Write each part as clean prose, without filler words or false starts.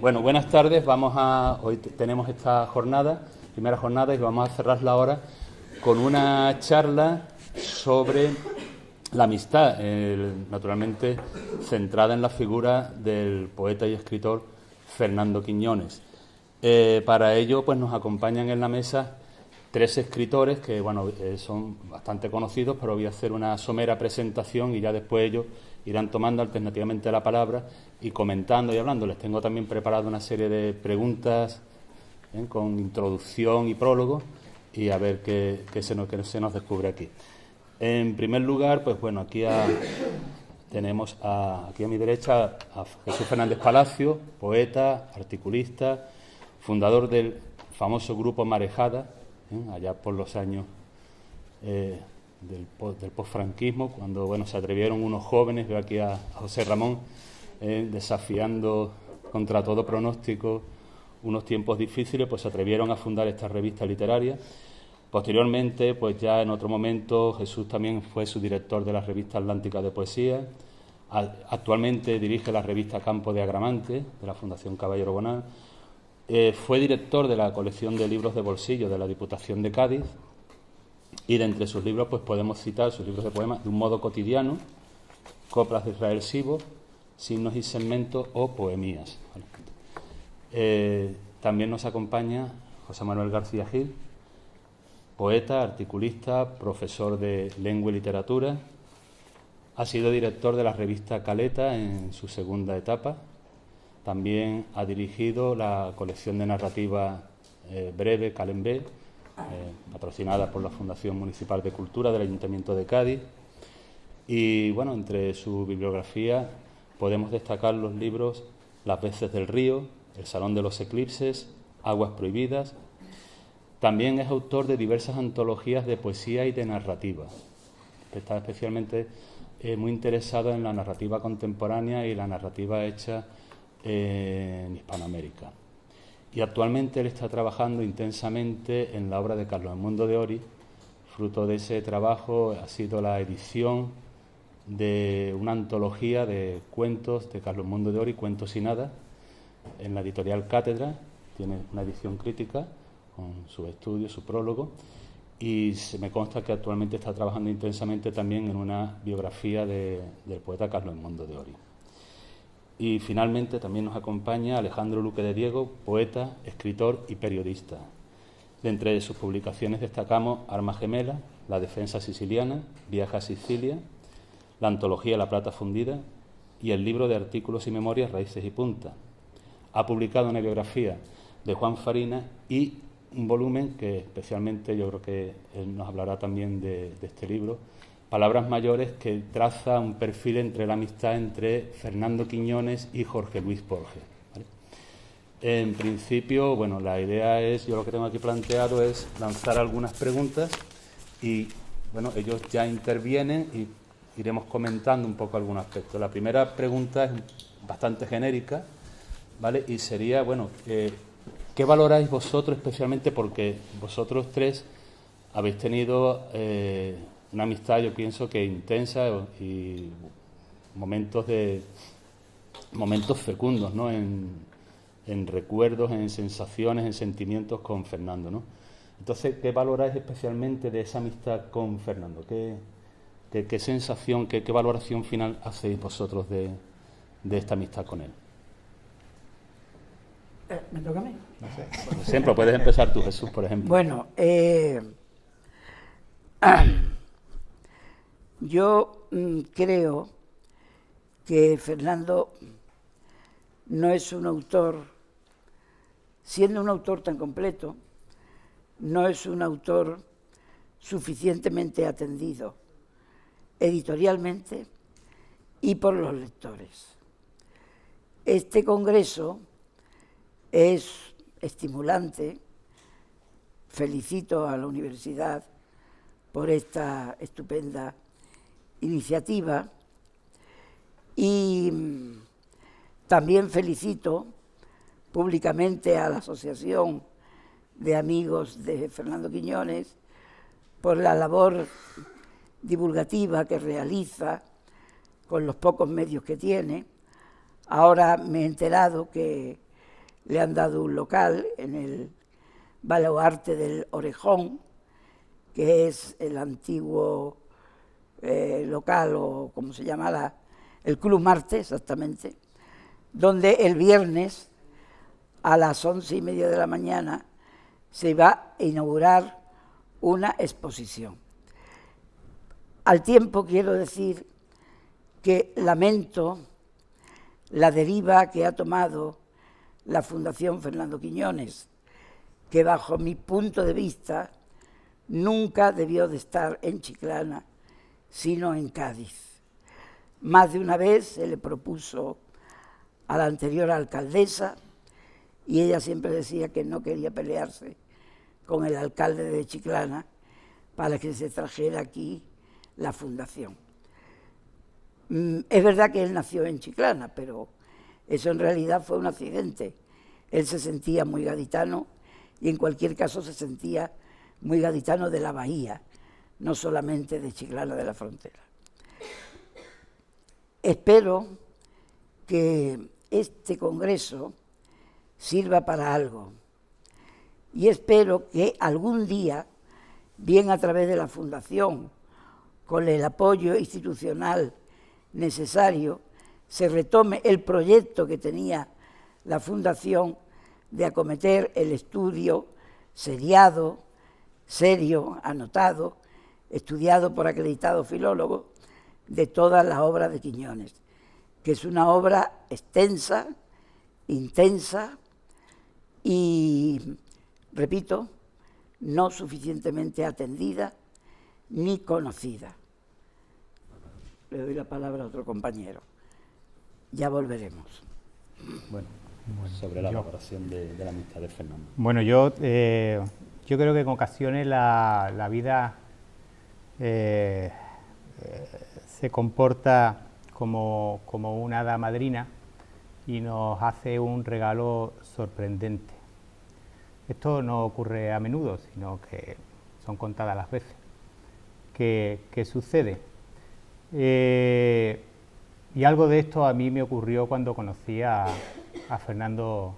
Bueno, buenas tardes. Hoy tenemos esta jornada, primera jornada, y vamos a cerrarla ahora con una charla sobre la amistad, naturalmente centrada en la figura del poeta y escritor Fernando Quiñones. Para ello, pues nos acompañan en la mesa tres escritores que, son bastante conocidos, pero voy a hacer una somera presentación y ya después ellos irán tomando alternativamente la palabra y comentando y hablando. Les tengo también preparado una serie de preguntas con introducción y prólogo y a ver qué se nos descubre aquí. En primer lugar, pues bueno, tenemos aquí a mi derecha a Jesús Fernández Palacio, poeta, articulista, fundador del famoso grupo Marejada, allá por los años del posfranquismo, cuando se atrevieron unos jóvenes, veo aquí a José Ramón, desafiando contra todo pronóstico unos tiempos difíciles, pues se atrevieron a fundar esta revista literaria. Posteriormente, pues ya en otro momento, Jesús también fue su director de la revista Atlántica de Poesía. Actualmente dirige la revista Campo de Agramante, de la Fundación Caballero Bonal. Fue director de la colección de libros de bolsillo de la Diputación de Cádiz. Y de entre sus libros pues podemos citar sus libros de poemas De un modo cotidiano, Coplas de Israel Sibo, Signos y segmentos o Poemías. También nos acompaña José Manuel García Gil, poeta, articulista, profesor de lengua y literatura. Ha sido director de la revista Caleta en su segunda etapa. También ha dirigido la colección de narrativa breve Calembé, patrocinada por la Fundación Municipal de Cultura del Ayuntamiento de Cádiz. Y entre su bibliografía podemos destacar los libros Las veces del río, El salón de los eclipses, Aguas prohibidas. También es autor de diversas antologías de poesía y de narrativa. Está especialmente muy interesado en la narrativa contemporánea y la narrativa hecha en Hispanoamérica. Y actualmente él está trabajando intensamente en la obra de Carlos Edmundo de Ory. Fruto de ese trabajo ha sido la edición de una antología de cuentos de Carlos Edmundo de Ory, Cuentos y Nada, en la editorial Cátedra. Tiene una edición crítica con su estudio, su prólogo, y se me consta que actualmente está trabajando intensamente también en una biografía del poeta Carlos Edmundo de Ory. Y finalmente también nos acompaña Alejandro Luque de Diego, poeta, escritor y periodista. De entre sus publicaciones destacamos Arma Gemela, La defensa siciliana, Viaje a Sicilia, la antología La plata fundida y el libro de artículos y memorias Raíces y Punta. Ha publicado una biografía de Juan Farina y un volumen que especialmente yo creo que él nos hablará también de este libro, Palabras mayores, que traza un perfil entre la amistad entre Fernando Quiñones y Jorge Luis Borges, ¿vale? En principio, la idea es, yo lo que tengo aquí planteado es lanzar algunas preguntas y, ellos ya intervienen y iremos comentando un poco algún aspecto. La primera pregunta es bastante genérica, ¿vale? Y sería, ¿qué valoráis vosotros especialmente? Porque vosotros tres habéis tenido una amistad, yo pienso que intensa y momentos fecundos, ¿no? En recuerdos, en sensaciones, en sentimientos con Fernando, ¿no? Entonces, ¿qué valoráis especialmente de esa amistad con Fernando? ¿Qué sensación, qué valoración final hacéis vosotros de esta amistad con él? ¿Me toca a mí? No sé. Por ejemplo, puedes empezar tú, Jesús, por ejemplo. Yo creo que Fernando no es un autor, siendo un autor tan completo, no es un autor suficientemente atendido editorialmente y por los lectores. Este congreso es estimulante. Felicito a la universidad por esta estupenda iniciativa y también felicito públicamente a la Asociación de Amigos de Fernando Quiñones por la labor divulgativa que realiza con los pocos medios que tiene. Ahora me he enterado que le han dado un local en el Baluarte del Orejón, que es el antiguo local, o como se llama, el Club Marte, exactamente, donde el viernes a las 11:30 de la mañana se va a inaugurar una exposición. Al tiempo quiero decir que lamento la deriva que ha tomado la Fundación Fernando Quiñones, que bajo mi punto de vista nunca debió de estar en Chiclana, sino en Cádiz. Más de una vez se le propuso a la anterior alcaldesa y ella siempre decía que no quería pelearse con el alcalde de Chiclana para que se trajera aquí la fundación. Es verdad que él nació en Chiclana, pero eso en realidad fue un accidente. Él se sentía muy gaditano y en cualquier caso se sentía muy gaditano de la bahía, no solamente de Chiclana de la Frontera. Espero que este congreso sirva para algo y espero que algún día, bien a través de la Fundación, con el apoyo institucional necesario, se retome el proyecto que tenía la Fundación de acometer el estudio seriado, serio, anotado, estudiado por acreditados filólogos, de todas las obras de Quiñones, que es una obra extensa, intensa y, repito, no suficientemente atendida ni conocida. Le doy la palabra a otro compañero. Ya volveremos. Bueno, sobre la valoración de la amistad de Fernando. Bueno, yo creo que en ocasiones la vida se comporta como una hada madrina y nos hace un regalo sorprendente. Esto no ocurre a menudo, sino que son contadas las veces que sucede. Y algo de esto a mí me ocurrió cuando conocí a Fernando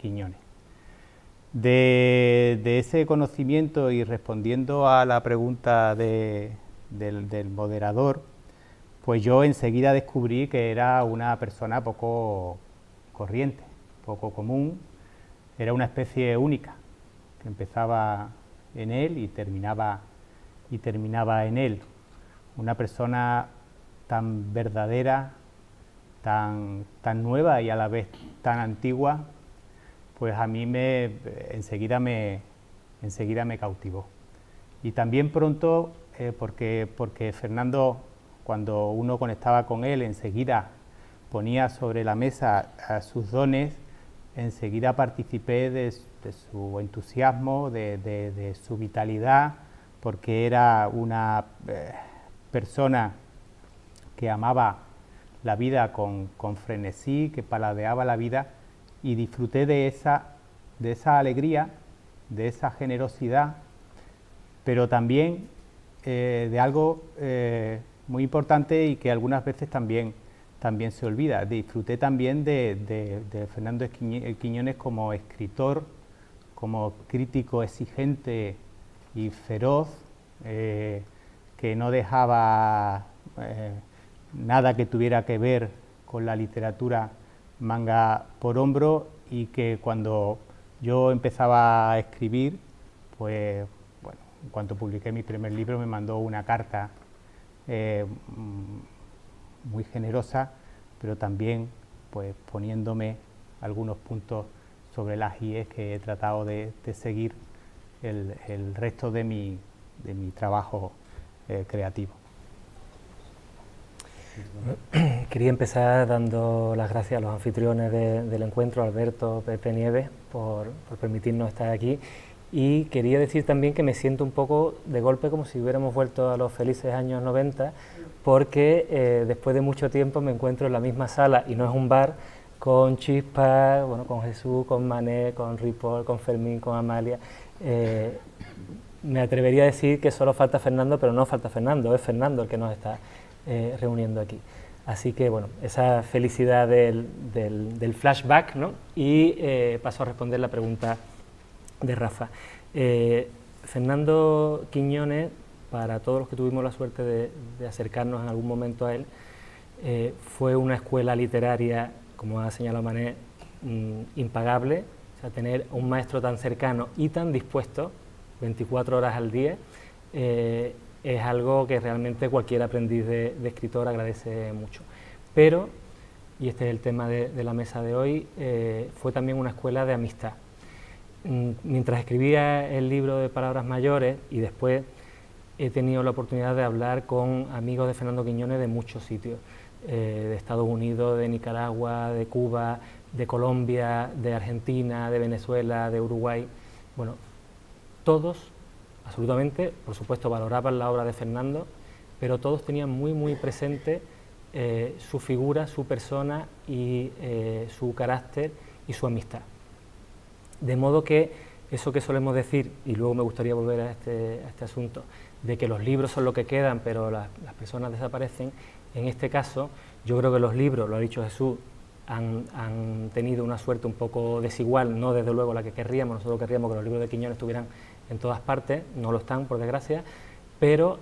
Quiñones. De ese conocimiento y respondiendo a la pregunta del moderador, pues yo enseguida descubrí que era una persona poco corriente, poco común, era una especie única, que empezaba en él y terminaba en él. Una persona tan verdadera, tan nueva y a la vez tan antigua, pues a mí enseguida me cautivó. Y también pronto, porque Fernando, cuando uno conectaba con él, enseguida ponía sobre la mesa sus dones, enseguida participé de su entusiasmo, de su vitalidad, porque era una persona que amaba la vida con frenesí, que paladeaba la vida, y disfruté de esa alegría, de esa generosidad, pero también de algo muy importante y que algunas veces también se olvida. Disfruté también de Fernando Quiñones como escritor, como crítico exigente y feroz, que no dejaba nada que tuviera que ver con la literatura manga por hombro, y que cuando yo empezaba a escribir, pues bueno, en cuanto publiqué mi primer libro me mandó una carta muy generosa, pero también pues poniéndome algunos puntos sobre las IES que he tratado de seguir el resto de mi trabajo creativo. Quería empezar dando las gracias a los anfitriones del encuentro, Alberto, Pepe Nieves, por permitirnos estar aquí, y quería decir también que me siento un poco de golpe como si hubiéramos vuelto a los felices años 90, porque después de mucho tiempo me encuentro en la misma sala, y no es un bar, con Chispa, bueno, con Jesús, con Mané, con Ripoll, con Fermín, con Amalia. Me atrevería a decir que solo falta Fernando, pero no falta Fernando, es Fernando el que nos está reuniendo aquí. Así que, bueno, esa felicidad del flashback, ¿no? Y paso a responder la pregunta de Rafa. Fernando Quiñones, para todos los que tuvimos la suerte de acercarnos en algún momento a él, fue una escuela literaria, como ha señalado Manet, impagable. O sea, tener un maestro tan cercano y tan dispuesto, 24 horas al día, es algo que realmente cualquier aprendiz de escritor agradece mucho. Pero, y este es el tema de la mesa de hoy, fue también una escuela de amistad. Mientras escribía el libro de Palabras Mayores y después he tenido la oportunidad de hablar con amigos de Fernando Quiñones de muchos sitios, de Estados Unidos, de Nicaragua, de Cuba, de Colombia, de Argentina, de Venezuela, de Uruguay. Bueno, todos, absolutamente, por supuesto, valoraban la obra de Fernando, pero todos tenían muy presente su figura, su persona y su carácter y su amistad. De modo que eso que solemos decir, y luego me gustaría volver a este asunto, de que los libros son lo que quedan, pero las personas desaparecen, en este caso yo creo que los libros, lo ha dicho Jesús, han tenido una suerte un poco desigual, no desde luego la que querríamos. Nosotros querríamos que los libros de Quiñones estuvieran en todas partes, no lo están por desgracia, pero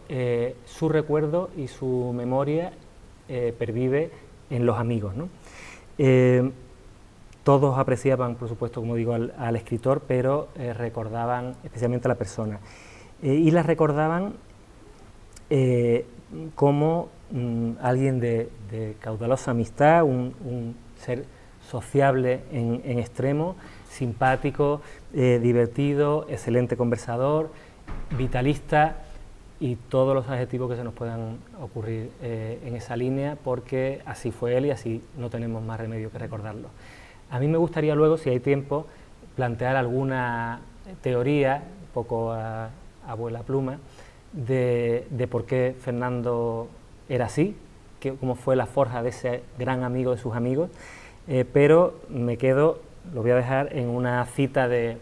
su recuerdo y su memoria pervive en los amigos, ¿no? Todos apreciaban, por supuesto, como digo, al escritor, pero recordaban especialmente a la persona. Y la recordaban como alguien de caudalosa amistad, un ser sociable en extremo, simpático, divertido, excelente conversador, vitalista y todos los adjetivos que se nos puedan ocurrir en esa línea, porque así fue él y así no tenemos más remedio que recordarlo. A mí me gustaría luego, si hay tiempo, plantear alguna teoría, un poco a vuela pluma, de por qué Fernando era así, cómo fue la forja de ese gran amigo de sus amigos, pero me quedo, lo voy a dejar en una cita del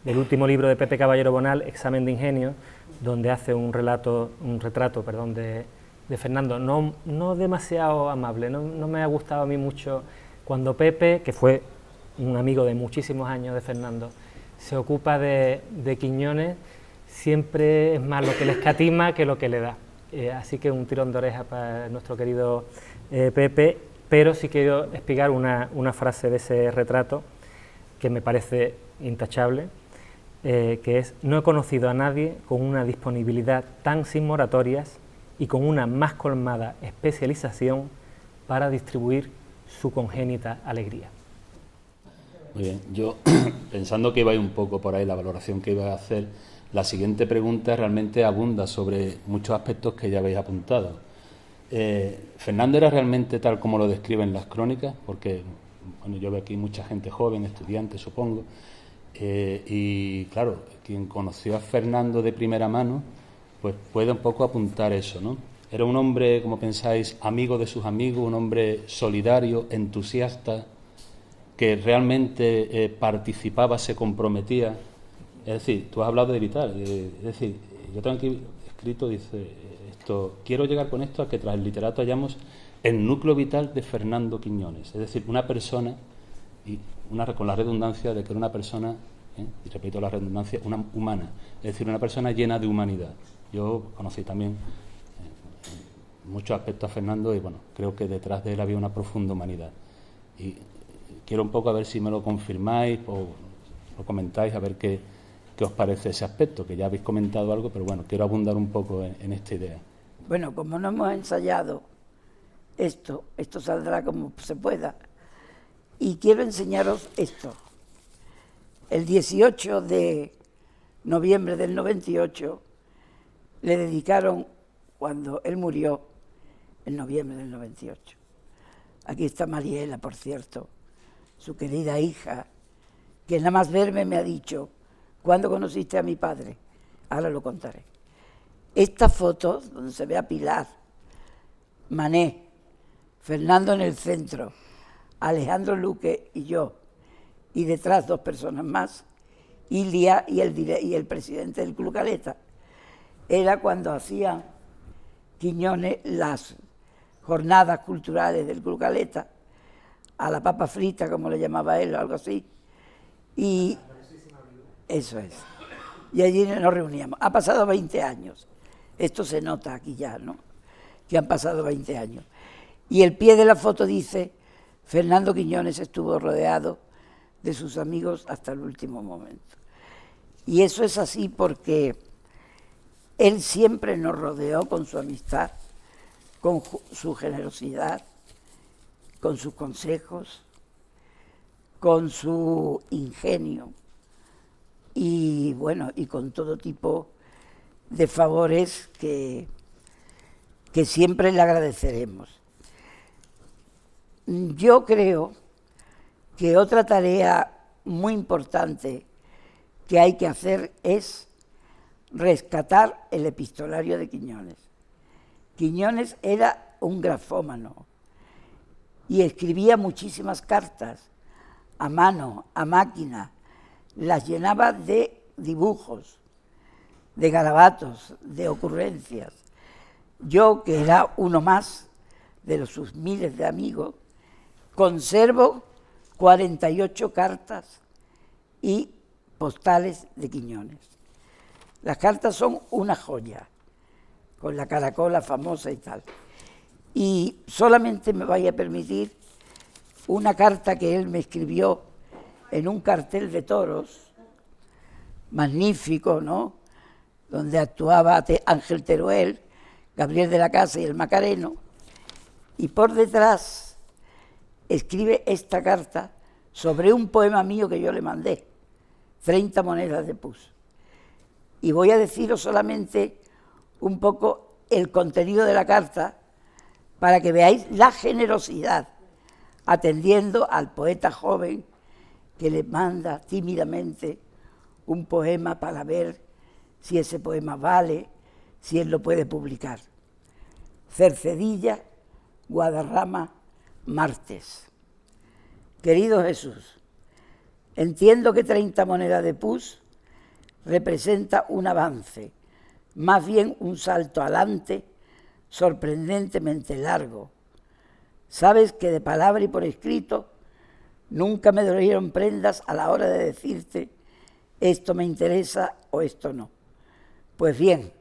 último libro de Pepe Caballero Bonal, Examen de Ingenio, donde hace un retrato de Fernando, no demasiado amable. No me ha gustado a mí mucho cuando Pepe, que fue un amigo de muchísimos años de Fernando, se ocupa de Quiñones, siempre es más lo que le escatima que lo que le da. Así que un tirón de oreja para nuestro querido Pepe, pero sí quiero explicar una frase de ese retrato que me parece intachable, que es: no he conocido a nadie con una disponibilidad tan sin moratorias y con una más colmada especialización para distribuir su congénita alegría. Muy bien, yo pensando que iba a ir un poco por ahí la valoración que iba a hacer, la siguiente pregunta realmente abunda sobre muchos aspectos que ya habéis apuntado. ¿Fernando era realmente tal como lo describen las crónicas? Porque bueno, yo veo aquí mucha gente joven, estudiantes supongo, y claro, quien conoció a Fernando de primera mano, pues puede un poco apuntar eso, ¿no? Era un hombre, como pensáis, amigo de sus amigos, un hombre solidario, entusiasta, que realmente participaba, se comprometía. Es decir, tú has hablado de vital, es decir, yo tengo aquí escrito, dice esto: quiero llegar con esto a que tras el literato hallamos el núcleo vital de Fernando Quiñones, es decir, una persona, y con la redundancia de que era una persona, y repito la redundancia, una humana, es decir, una persona llena de humanidad. Yo conocí también muchos aspectos a Fernando y bueno, creo que detrás de él había una profunda humanidad. Y quiero un poco a ver si me lo confirmáis o lo comentáis, a ver qué os parece ese aspecto, que ya habéis comentado algo, pero bueno, quiero abundar un poco en esta idea. Bueno, como no hemos ensayado esto saldrá como se pueda. Y quiero enseñaros esto. El 18 de noviembre del 98 le dedicaron, cuando él murió, en noviembre del 98. Aquí está Mariela, por cierto, su querida hija, que nada más verme me ha dicho: ¿cuándo conociste a mi padre? Ahora lo contaré. Esta foto, donde se ve a Pilar, Manet, Fernando en el centro, Alejandro Luque y yo, y detrás dos personas más, Ilia y el presidente del Club Caleta, era cuando hacían Quiñones las jornadas culturales del Club Caleta, a la papa frita, como le llamaba él, o algo así, y eso es. Y allí nos reuníamos. Ha pasado 20 años. Esto se nota aquí ya, ¿no? Que han pasado 20 años. Y el pie de la foto dice, Fernando Quiñones estuvo rodeado de sus amigos hasta el último momento. Y eso es así porque él siempre nos rodeó con su amistad, con su generosidad, con sus consejos, con su ingenio y bueno, y con todo tipo de favores que siempre le agradeceremos. Yo creo que otra tarea muy importante que hay que hacer es rescatar el epistolario de Quiñones. Quiñones era un grafómano y escribía muchísimas cartas a mano, a máquina, las llenaba de dibujos, de garabatos, de ocurrencias. Yo, que era uno más de sus miles de amigos, conservo 48 cartas y postales de Quiñones. Las cartas son una joya, con la caracola famosa y tal. Y solamente me vaya a permitir una carta que él me escribió en un cartel de toros, magnífico, ¿no?, donde actuaba Ángel Teruel, Gabriel de la Casa y el Macareno, y por detrás escribe esta carta sobre un poema mío que yo le mandé, 30 monedas de pus. Y voy a deciros solamente un poco el contenido de la carta para que veáis la generosidad, atendiendo al poeta joven que le manda tímidamente un poema para ver si ese poema vale, si él lo puede publicar. Cercedilla, Guadarrama, martes. Querido Jesús, entiendo que 30 monedas de pus representa un avance, más bien un salto adelante sorprendentemente largo. Sabes que de palabra y por escrito nunca me dolieron prendas a la hora de decirte esto me interesa o esto no. Pues bien,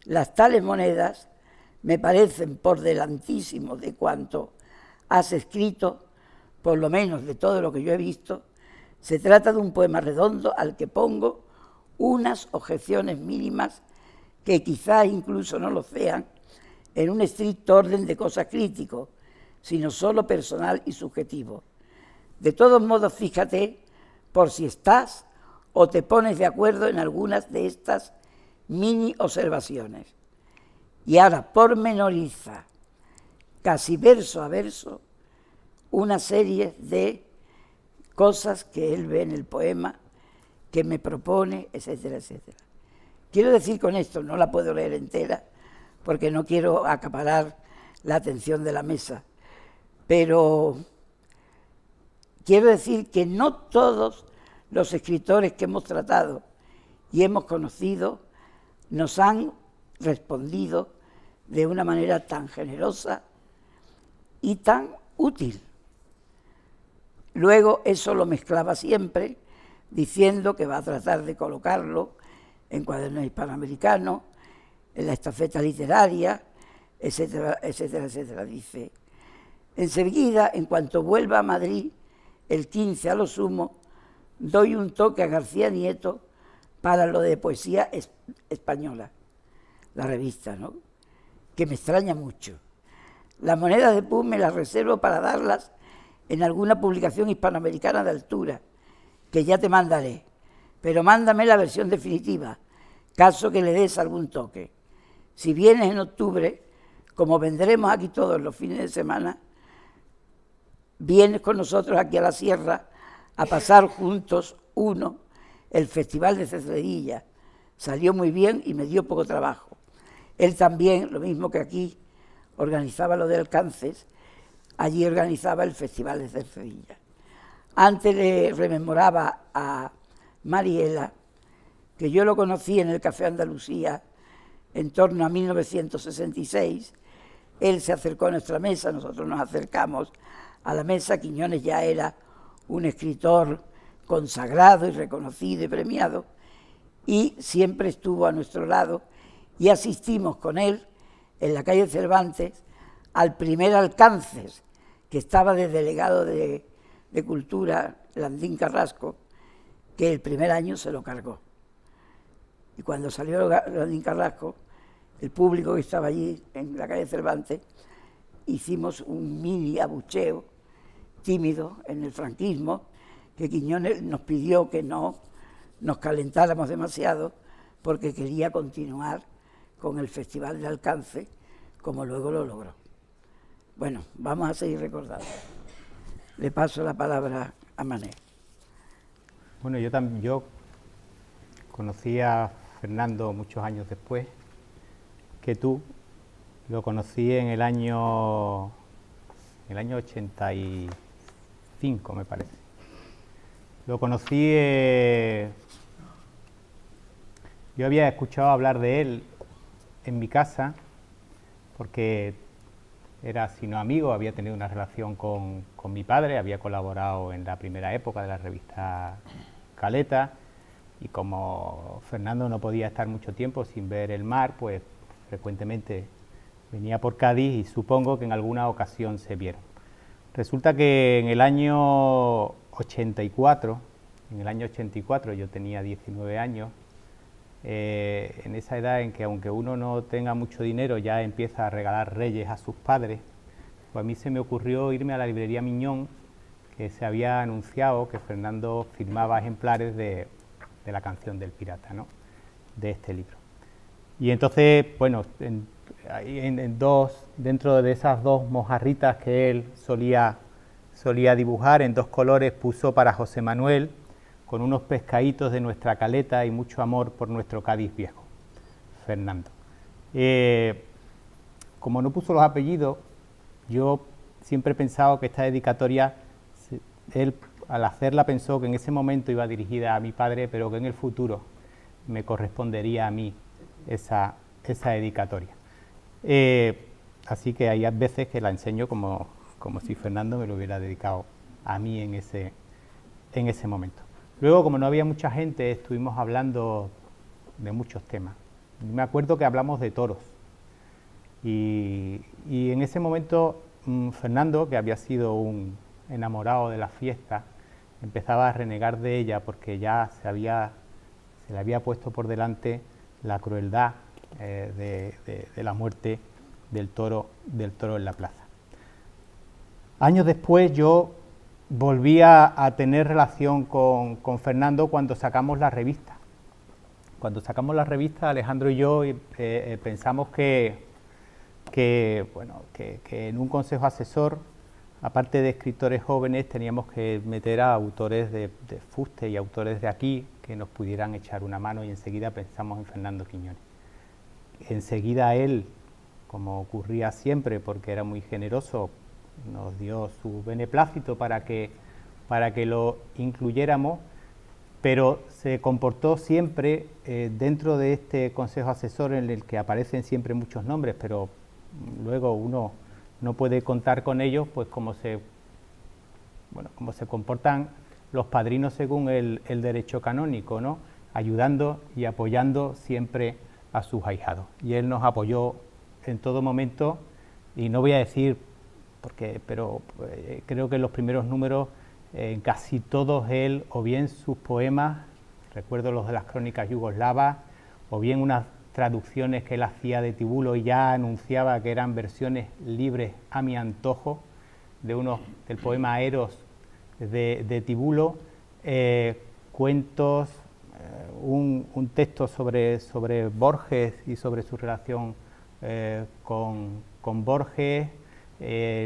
las tales monedas me parecen por delantísimo de cuanto has escrito, por lo menos de todo lo que yo he visto. Se trata de un poema redondo al que pongo unas objeciones mínimas que quizás incluso no lo sean en un estricto orden de cosas crítico, sino solo personal y subjetivo. De todos modos, fíjate por si estás o te pones de acuerdo en algunas de estas mini observaciones. Y ahora pormenoriza, casi verso a verso, una serie de cosas que él ve en el poema, que me propone, etcétera, etcétera. Quiero decir con esto, no la puedo leer entera, porque no quiero acaparar la atención de la mesa, pero quiero decir que no todos los escritores que hemos tratado y hemos conocido nos han respondido de una manera tan generosa y tan útil. Luego eso lo mezclaba siempre, diciendo que va a tratar de colocarlo en Cuadernos Hispanoamericanos, en la estafeta literaria, etcétera, etcétera, etcétera. Dice, enseguida, en cuanto vuelva a Madrid, el 15 a lo sumo, doy un toque a García Nieto para lo de Poesía Española, la revista, ¿no?, que me extraña mucho. Las monedas de pus me las reservo para darlas en alguna publicación hispanoamericana de altura, que ya te mandaré, pero mándame la versión definitiva, caso que le des algún toque. Si vienes en octubre, como vendremos aquí todos los fines de semana, vienes con nosotros aquí a la sierra a pasar juntos el Festival de Cercedilla. Salió muy bien y me dio poco trabajo. Él también, lo mismo que aquí, organizaba lo de Alcances, allí organizaba el Festival de Cercedilla. Antes le rememoraba a Mariela, que yo lo conocí en el Café Andalucía en torno a 1966, Él se acercó a nuestra mesa, nosotros nos acercamos a la mesa. Quiñones ya era un escritor consagrado y reconocido y premiado, y siempre estuvo a nuestro lado, y asistimos con él en la calle Cervantes al primer Alcances, que estaba de delegado de Cultura, Landín Carrasco, que el primer año se lo cargó. Y cuando salió Landín Carrasco, el público que estaba allí en la calle Cervantes, hicimos un mini abucheo tímido en el franquismo, que Quiñones nos pidió que no nos calentáramos demasiado porque quería continuar con el Festival de Alcance, como luego lo logró. Bueno, vamos a seguir recordando. Le paso la palabra a Mané. Bueno, yo conocí a Fernando muchos años después que tú. Lo conocí en el año 85, me parece. Lo conocí, yo había escuchado hablar de él en mi casa, porque era, si no amigo, había tenido una relación con mi padre, había colaborado en la primera época de la revista Caleta, y como Fernando no podía estar mucho tiempo sin ver el mar, pues frecuentemente venía por Cádiz y supongo que en alguna ocasión se vieron. Resulta que en el año 84, yo tenía 19 años, en esa edad en que aunque uno no tenga mucho dinero ya empieza a regalar reyes a sus padres, pues a mí se me ocurrió irme a la librería Miñón, que se había anunciado que Fernando firmaba ejemplares de la canción del pirata, ¿no?, de este libro. Y entonces, bueno, dentro de esas dos mojarritas que él solía dibujar en dos colores, puso para José Manuel, con unos pescaditos de nuestra caleta y mucho amor por nuestro Cádiz viejo, Fernando. Como no puso los apellidos, yo siempre he pensado que esta dedicatoria, él al hacerla pensó que en ese momento iba dirigida a mi padre, pero que en el futuro me correspondería a mí esa dedicatoria. Así que hay veces que la enseño como si Fernando me lo hubiera dedicado a mí en ese momento. Luego, como no había mucha gente, estuvimos hablando de muchos temas. Me acuerdo que hablamos de toros. Y en ese momento, Fernando, que había sido un enamorado de la fiesta, empezaba a renegar de ella porque ya se le había puesto por delante la crueldad de la muerte del toro en la plaza. Años después yo volví a tener relación con Fernando cuando sacamos la revista. Cuando sacamos la revista, Alejandro y yo pensamos que en un consejo asesor, aparte de escritores jóvenes, teníamos que meter a autores de fuste y autores de aquí que nos pudieran echar una mano, y enseguida pensamos en Fernando Quiñones. Enseguida él, como ocurría siempre, porque era muy generoso, nos dio su beneplácito para que lo incluyéramos, pero se comportó siempre dentro de este consejo asesor, en el que aparecen siempre muchos nombres, pero luego uno no puede contar con ellos, pues como se comportan los padrinos según el derecho canónico, ¿no?, ayudando y apoyando siempre a sus ahijados. Y él nos apoyó en todo momento, y no voy a decir pero creo que en los primeros números, casi todos él, o bien sus poemas, recuerdo los de las crónicas yugoslavas, o bien unas traducciones que él hacía de Tibulo y ya anunciaba que eran versiones libres a mi antojo del poema Eros de Tibulo, cuentos, un texto sobre Borges y sobre su relación con Borges.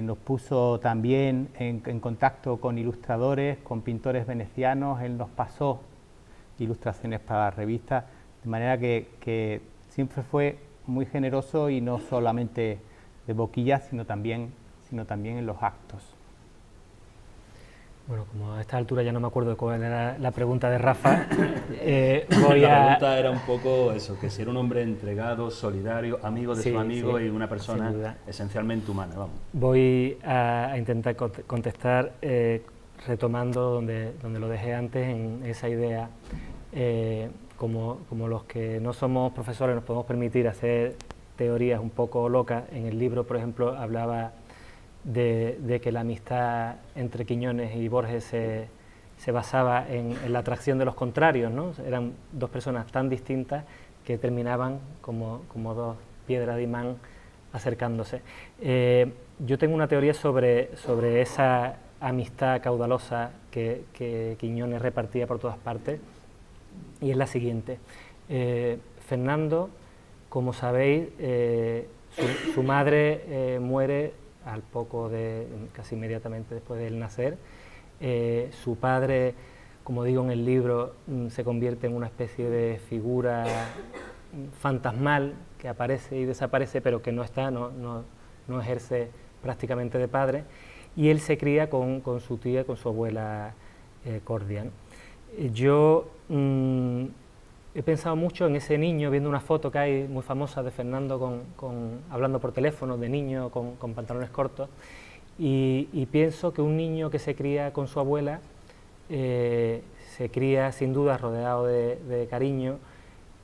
Nos puso también en contacto con ilustradores, con pintores venecianos. Él nos pasó ilustraciones para la revista, de manera que siempre fue muy generoso, y no solamente de boquilla, sino también en los actos. Bueno, como a esta altura ya no me acuerdo de cuál era la pregunta de Rafa, La pregunta era un poco eso, que si era un hombre entregado, solidario, amigo de Sí, su amigo sí, y una sin persona duda. esencialmente humana, vamos. Voy a intentar contestar retomando donde lo dejé antes, en esa idea, como los que no somos profesores nos podemos permitir hacer teorías un poco locas. En el libro, por ejemplo, hablaba de que la amistad entre Quiñones y Borges se basaba en la atracción de los contrarios, ¿no? Eran dos personas tan distintas que terminaban como dos piedras de imán acercándose. Yo tengo una teoría sobre esa amistad caudalosa que Quiñones repartía por todas partes, y es la siguiente. Fernando, como sabéis, su madre muere al poco casi inmediatamente después de él nacer. Su padre, como digo en el libro, se convierte en una especie de figura fantasmal que aparece y desaparece, pero que no está, no ejerce prácticamente de padre, y él se cría con su tía, con su abuela Cordia, ¿no? Yo he pensado mucho en ese niño, viendo una foto que hay muy famosa de Fernando hablando por teléfono, de niño con pantalones cortos, y pienso que un niño que se cría con su abuela se cría sin duda rodeado de cariño,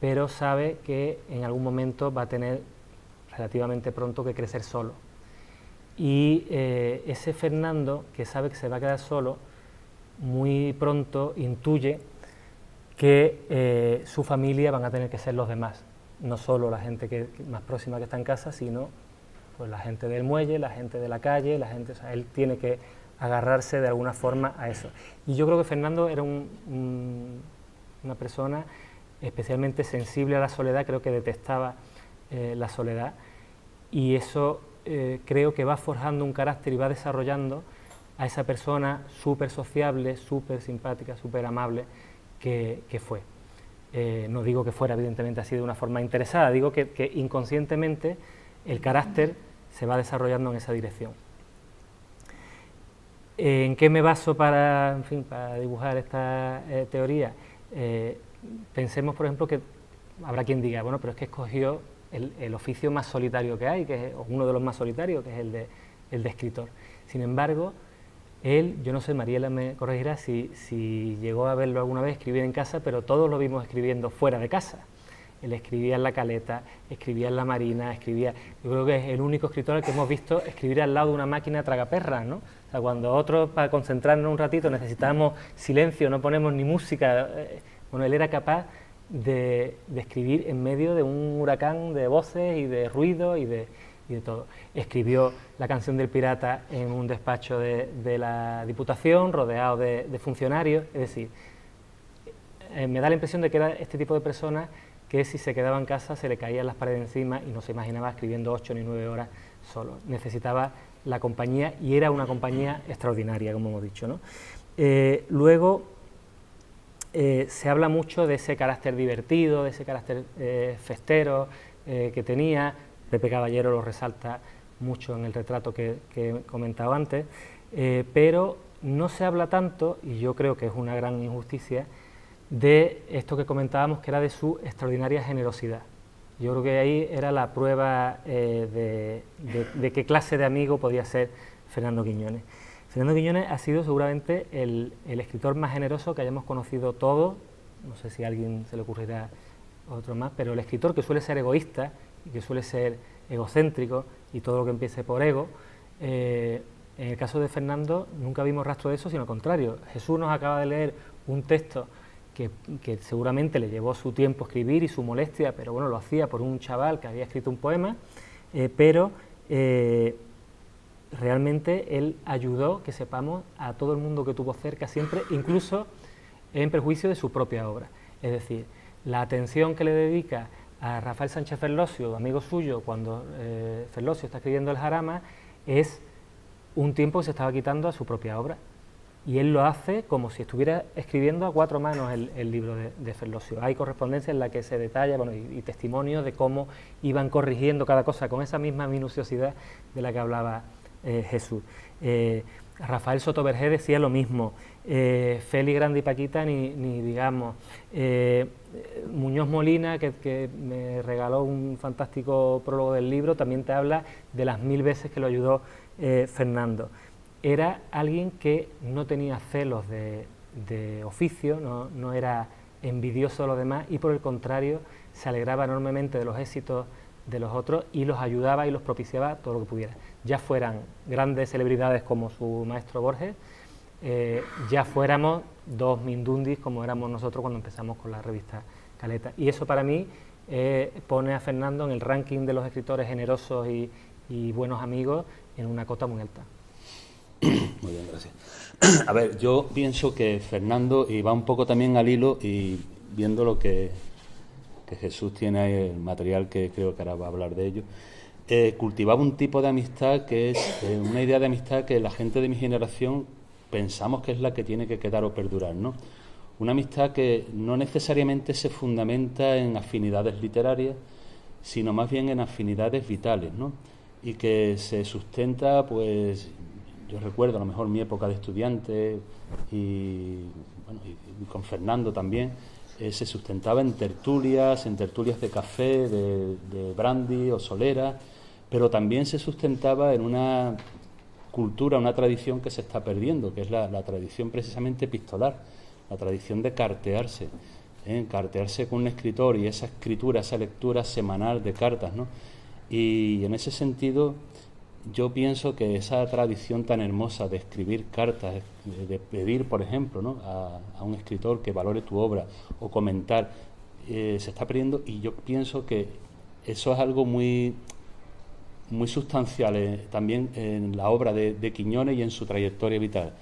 pero sabe que en algún momento va a tener relativamente pronto que crecer solo. Y ese Fernando, que sabe que se va a quedar solo, muy pronto intuye que su familia van a tener que ser los demás, no solo la gente más próxima que está en casa, sino pues la gente del muelle, la gente de la calle, o sea, él tiene que agarrarse de alguna forma a eso. Y yo creo que Fernando era una persona especialmente sensible a la soledad, creo que detestaba la soledad, y eso creo que va forjando un carácter y va desarrollando a esa persona súper sociable, súper simpática, súper amable que fue. No digo que fuera evidentemente así de una forma interesada, digo que inconscientemente el carácter se va desarrollando en esa dirección. ¿En qué me baso para dibujar esta teoría? Pensemos, por ejemplo, que habrá quien diga, bueno, pero es que escogió el oficio más solitario que hay, o uno de los más solitarios, que es el de escritor. Sin embargo, él, yo no sé, Mariela me corregirá si llegó a verlo alguna vez escribir en casa, pero todos lo vimos escribiendo fuera de casa. Él escribía en la Caleta, escribía en la Marina, escribía... Yo creo que es el único escritor al que hemos visto escribir al lado de una máquina tragaperras, ¿no? O sea, cuando otros, para concentrarnos un ratito, necesitamos silencio, no ponemos ni música... Bueno, él era capaz de escribir en medio de un huracán de voces y de ruido y de todo. Escribió La canción del pirata en un despacho de la Diputación, rodeado de funcionarios, es decir, me da la impresión de que era este tipo de persona que si se quedaba en casa se le caían las paredes encima y no se imaginaba escribiendo 8 ni 9 horas solo. Necesitaba la compañía, y era una compañía extraordinaria, como hemos dicho, ¿no? Luego se habla mucho de ese carácter divertido, de ese carácter festero que tenía. Pepe Caballero lo resalta mucho en el retrato que he comentado antes, pero no se habla tanto, y yo creo que es una gran injusticia, de esto que comentábamos, que era de su extraordinaria generosidad. Yo creo que ahí era la prueba de qué clase de amigo podía ser Fernando Quiñones. Fernando Quiñones ha sido seguramente el escritor más generoso que hayamos conocido todos, no sé si a alguien se le ocurrirá otro más, pero el escritor que suele ser egoísta y que suele ser egocéntrico y todo lo que empiece por ego, en el caso de Fernando nunca vimos rastro de eso, sino al contrario. Jesús nos acaba de leer un texto que seguramente le llevó su tiempo escribir y su molestia, pero bueno, lo hacía por un chaval que había escrito un poema, pero realmente él ayudó que sepamos a todo el mundo que tuvo cerca siempre, incluso en perjuicio de su propia obra. Es decir, la atención que le dedica a Rafael Sánchez Ferlosio, amigo suyo, cuando Ferlosio está escribiendo el Jarama, es un tiempo que se estaba quitando a su propia obra. Y él lo hace como si estuviera escribiendo a cuatro manos el libro de Ferlosio. Hay correspondencia en la que se detalla, bueno, y testimonios de cómo iban corrigiendo cada cosa con esa misma minuciosidad de la que hablaba Jesús. Rafael Sotobergé decía lo mismo, Félix Grande y Paquita ni digamos, Muñoz Molina, que me regaló un fantástico prólogo del libro, también te habla de las 1000 veces que lo ayudó Fernando. Era alguien que no tenía celos de oficio, no era envidioso de los demás y por el contrario se alegraba enormemente de los éxitos de los otros y los ayudaba y los propiciaba todo lo que pudiera. Ya fueran grandes celebridades como su maestro Borges, ya fuéramos dos mindundis como éramos nosotros cuando empezamos con la revista Caleta. Y eso para mí pone a Fernando en el ranking de los escritores generosos y buenos amigos en una cota muy alta. Muy bien, gracias. A ver, yo pienso que Fernando, y va un poco también al hilo, y viendo lo que Jesús tiene ahí, el material que creo que ahora va a hablar de ello, cultivaba un tipo de amistad que es una idea de amistad que la gente de mi generación pensamos que es la que tiene que quedar o perdurar, ¿no? Una amistad que no necesariamente se fundamenta en afinidades literarias, sino más bien en afinidades vitales, ¿no? Y que se sustenta, pues, yo recuerdo a lo mejor mi época de estudiante y con Fernando también, se sustentaba en tertulias de café, de brandy o solera, pero también se sustentaba en una cultura, una tradición que se está perdiendo, que es la tradición precisamente epistolar, la tradición de cartearse, cartearse con un escritor y esa escritura, esa lectura semanal de cartas, ¿no? Y en ese sentido yo pienso que esa tradición tan hermosa de escribir cartas, de pedir, por ejemplo, ¿no?, a un escritor que valore tu obra o comentar, se está perdiendo, y yo pienso que eso es algo muy, muy sustancial también en la obra de Quiñones y en su trayectoria vital.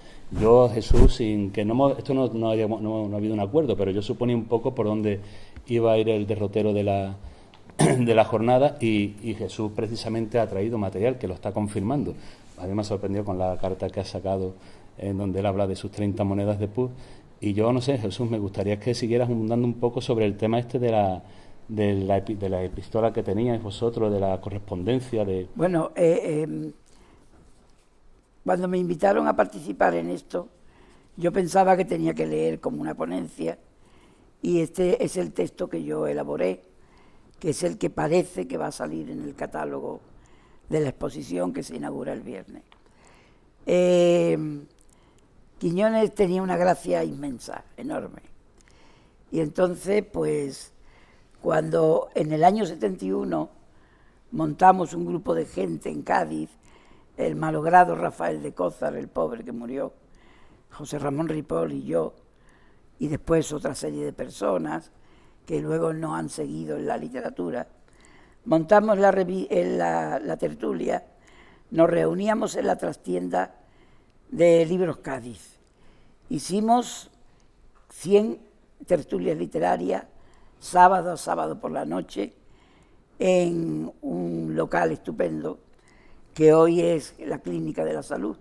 Yo, Jesús, sin que no ha habido un acuerdo, pero yo suponía un poco por dónde iba a ir el derrotero de la jornada, y Jesús precisamente ha traído material que lo está confirmando. A mí me ha sorprendido con la carta que ha sacado en donde él habla de sus 30 monedas de Puz, y yo no sé, Jesús, me gustaría que siguieras abundando un poco sobre el tema este de la epístola que teníais vosotros, de la correspondencia. Bueno, cuando me invitaron a participar en esto, yo pensaba que tenía que leer como una ponencia, y este es el texto que yo elaboré, que es el que parece que va a salir en el catálogo de la exposición que se inaugura el viernes. Quiñones tenía una gracia inmensa, enorme. Y entonces, pues, cuando en el año 71 montamos un grupo de gente en Cádiz, el malogrado Rafael de Cózar, el pobre que murió, José Ramón Ripoll y yo, y después otra serie de personas que luego nos han seguido en la literatura, montamos la tertulia, nos reuníamos en la trastienda de Libros Cádiz. Hicimos 100 tertulias literarias, sábado a sábado por la noche, en un local estupendo, que hoy es la Clínica de la Salud,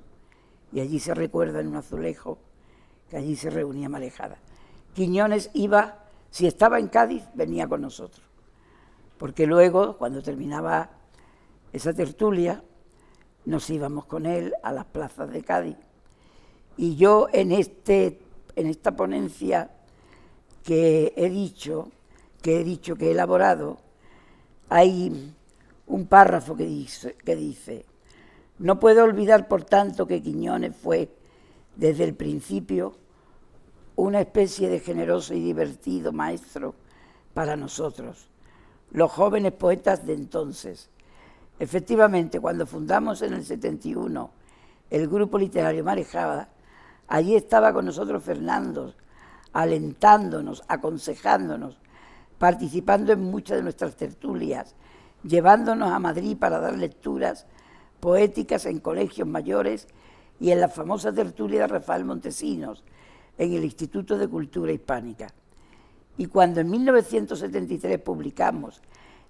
y allí se recuerda en un azulejo que allí se reunía Marejada. Quiñones iba, si estaba en Cádiz, venía con nosotros, porque luego, cuando terminaba esa tertulia, nos íbamos con él a las plazas de Cádiz. Y yo en esta ponencia que he dicho, que he elaborado, hay un párrafo que dice: no puedo olvidar, por tanto, que Quiñones fue, desde el principio, una especie de generoso y divertido maestro para nosotros, los jóvenes poetas de entonces. Efectivamente, cuando fundamos en el 71 el grupo literario Marejada, allí estaba con nosotros Fernando, alentándonos, aconsejándonos, participando en muchas de nuestras tertulias, llevándonos a Madrid para dar lecturas poéticas en colegios mayores y en la famosa tertulia de Rafael Montesinos, en el Instituto de Cultura Hispánica. Y cuando en 1973 publicamos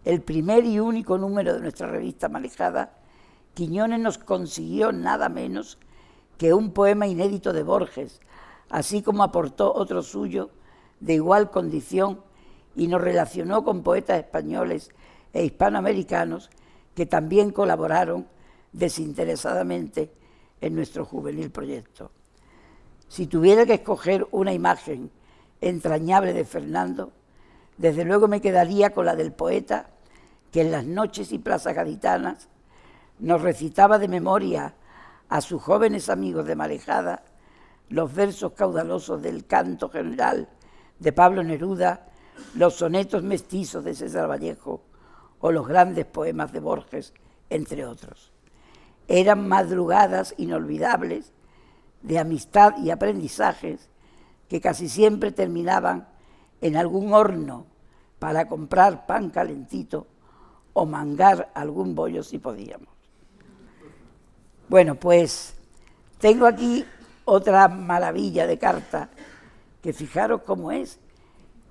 el primer y único número de nuestra revista Marejada, Quiñones nos consiguió nada menos que un poema inédito de Borges, así como aportó otro suyo de igual condición, y nos relacionó con poetas españoles e hispanoamericanos que también colaboraron desinteresadamente en nuestro juvenil proyecto. Si tuviera que escoger una imagen entrañable de Fernando, desde luego me quedaría con la del poeta que en las noches y plazas gaditanas nos recitaba de memoria a sus jóvenes amigos de marejada los versos caudalosos del canto general de Pablo Neruda, los sonetos mestizos de César Vallejo o los grandes poemas de Borges, entre otros. Eran madrugadas inolvidables de amistad y aprendizajes que casi siempre terminaban en algún horno para comprar pan calentito o mangar algún bollo si podíamos. Bueno, pues tengo aquí otra maravilla de carta, que fijaros cómo es,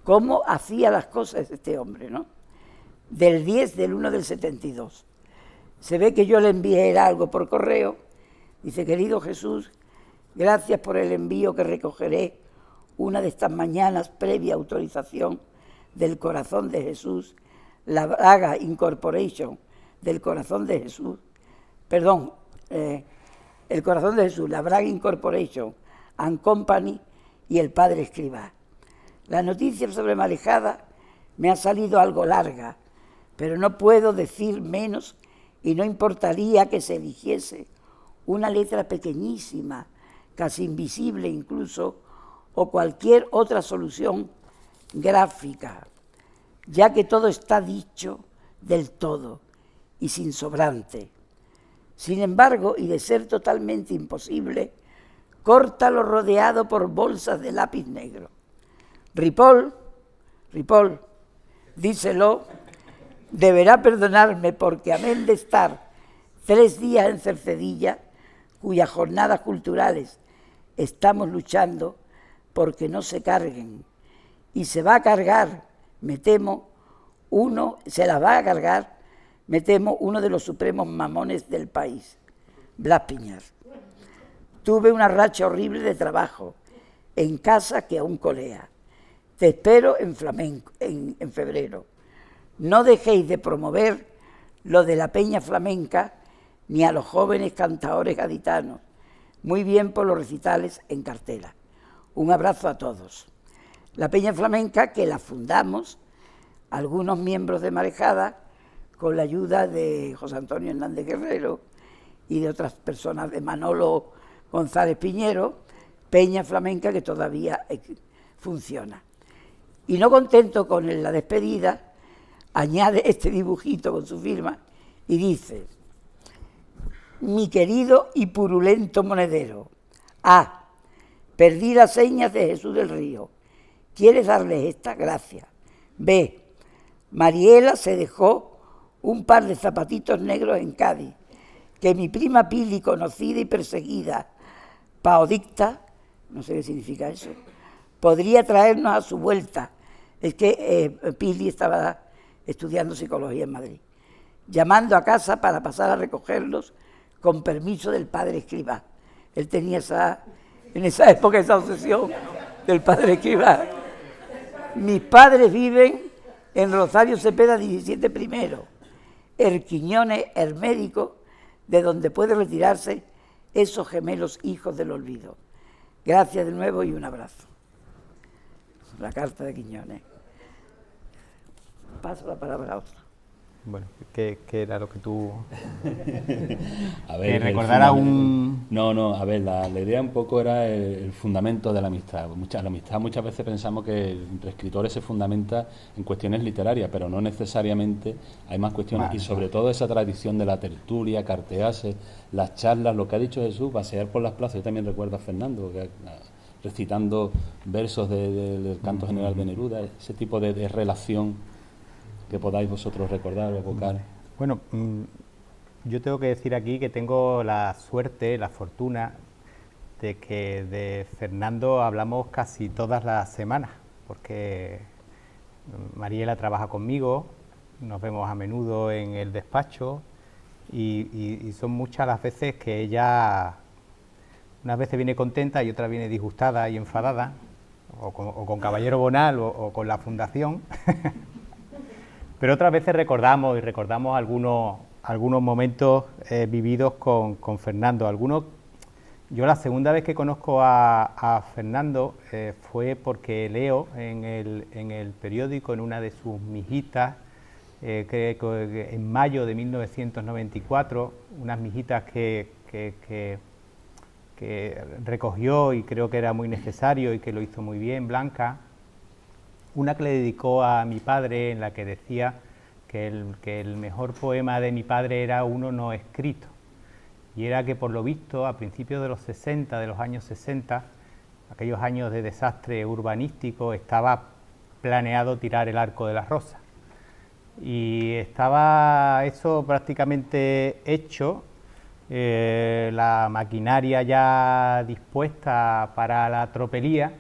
cómo hacía las cosas este hombre, ¿no? Del 10 del 1 del 72. Se ve que yo le envié algo por correo. Dice: querido Jesús, gracias por el envío que recogeré una de estas mañanas previa autorización del Corazón de Jesús, la Braga Incorporation del Corazón de Jesús, perdón, el Corazón de Jesús, la Braga Incorporation and Company y el Padre Escribá. La noticia sobre Marejada me ha salido algo larga, pero no puedo decir menos y no importaría que se eligiese una letra pequeñísima, casi invisible incluso, o cualquier otra solución gráfica, ya que todo está dicho del todo y sin sobrante. Sin embargo, y de ser totalmente imposible, córtalo rodeado por bolsas de lápiz negro. Ripoll, díselo, deberá perdonarme porque amén de estar 3 días en Cercedilla, cuyas jornadas culturales estamos luchando porque no se carguen, y se va a cargar, me temo, uno de los supremos mamones del país, Blas Piñar. Tuve una racha horrible de trabajo, en casa que aún colea. Te espero en febrero. No dejéis de promover lo de la Peña Flamenca ni a los jóvenes cantadores gaditanos. Muy bien por los recitales en cartela. Un abrazo a todos. La Peña Flamenca, que la fundamos algunos miembros de Marejada con la ayuda de José Antonio Hernández Guerrero y de otras personas, de Manolo González Piñero, Peña Flamenca que todavía funciona. Y no contento con la despedida, añade este dibujito con su firma y dice: mi querido y purulento monedero, A. Perdí las señas de Jesús del Río. ¿Quieres darles esta? Gracias. B. Mariela se dejó un par de zapatitos negros en Cádiz, que mi prima Pili, conocida y perseguida, paodicta, no sé qué significa eso, podría traernos a su vuelta. Es que Pili estaba estudiando psicología en Madrid, llamando a casa para pasar a recogerlos con permiso del Padre Escribá. Él tenía en esa época esa obsesión del Padre Escribá. Mis padres viven en Rosario Cepeda 17 primero, Erquiñones, el médico, de donde puede retirarse esos gemelos hijos del olvido. Gracias de nuevo y un abrazo. La carta de Quiñones. Paso la palabra a otro. Bueno, ¿qué era lo que tú... A ver, recordara un... No, a ver, la idea un poco era el fundamento de la amistad. La amistad muchas veces pensamos que entre escritores se fundamenta en cuestiones literarias, pero no necesariamente, hay más cuestiones, y sobre todo esa tradición de la tertulia, cartearse, las charlas, lo que ha dicho Jesús, pasear por las plazas. Yo también recuerdo a Fernando, recitando versos del canto general de Neruda, ese tipo de relación que podáis vosotros recordar o evocar. Bueno, yo tengo que decir aquí que tengo la suerte, la fortuna de que de Fernando hablamos casi todas las semanas, porque Mariela trabaja conmigo, nos vemos a menudo en el despacho y son muchas las veces que ella unas veces viene contenta y otras viene disgustada y enfadada, o con Caballero Bonal o con la Fundación. Pero otras veces recordamos algunos momentos vividos con Fernando, algunos Yo la segunda vez que conozco a Fernando fue porque leo en el periódico, en una de sus mijitas, que en mayo de 1994, unas mijitas que recogió y creo que era muy necesario y que lo hizo muy bien, Blanca, una que le dedicó a mi padre, en la que decía que el mejor poema de mi padre era uno no escrito. Y era que, por lo visto, a principios de los 60, de los años 60, aquellos años de desastre urbanístico, estaba planeado tirar el Arco de las Rosas. Y estaba eso prácticamente hecho, la maquinaria ya dispuesta para la tropelía,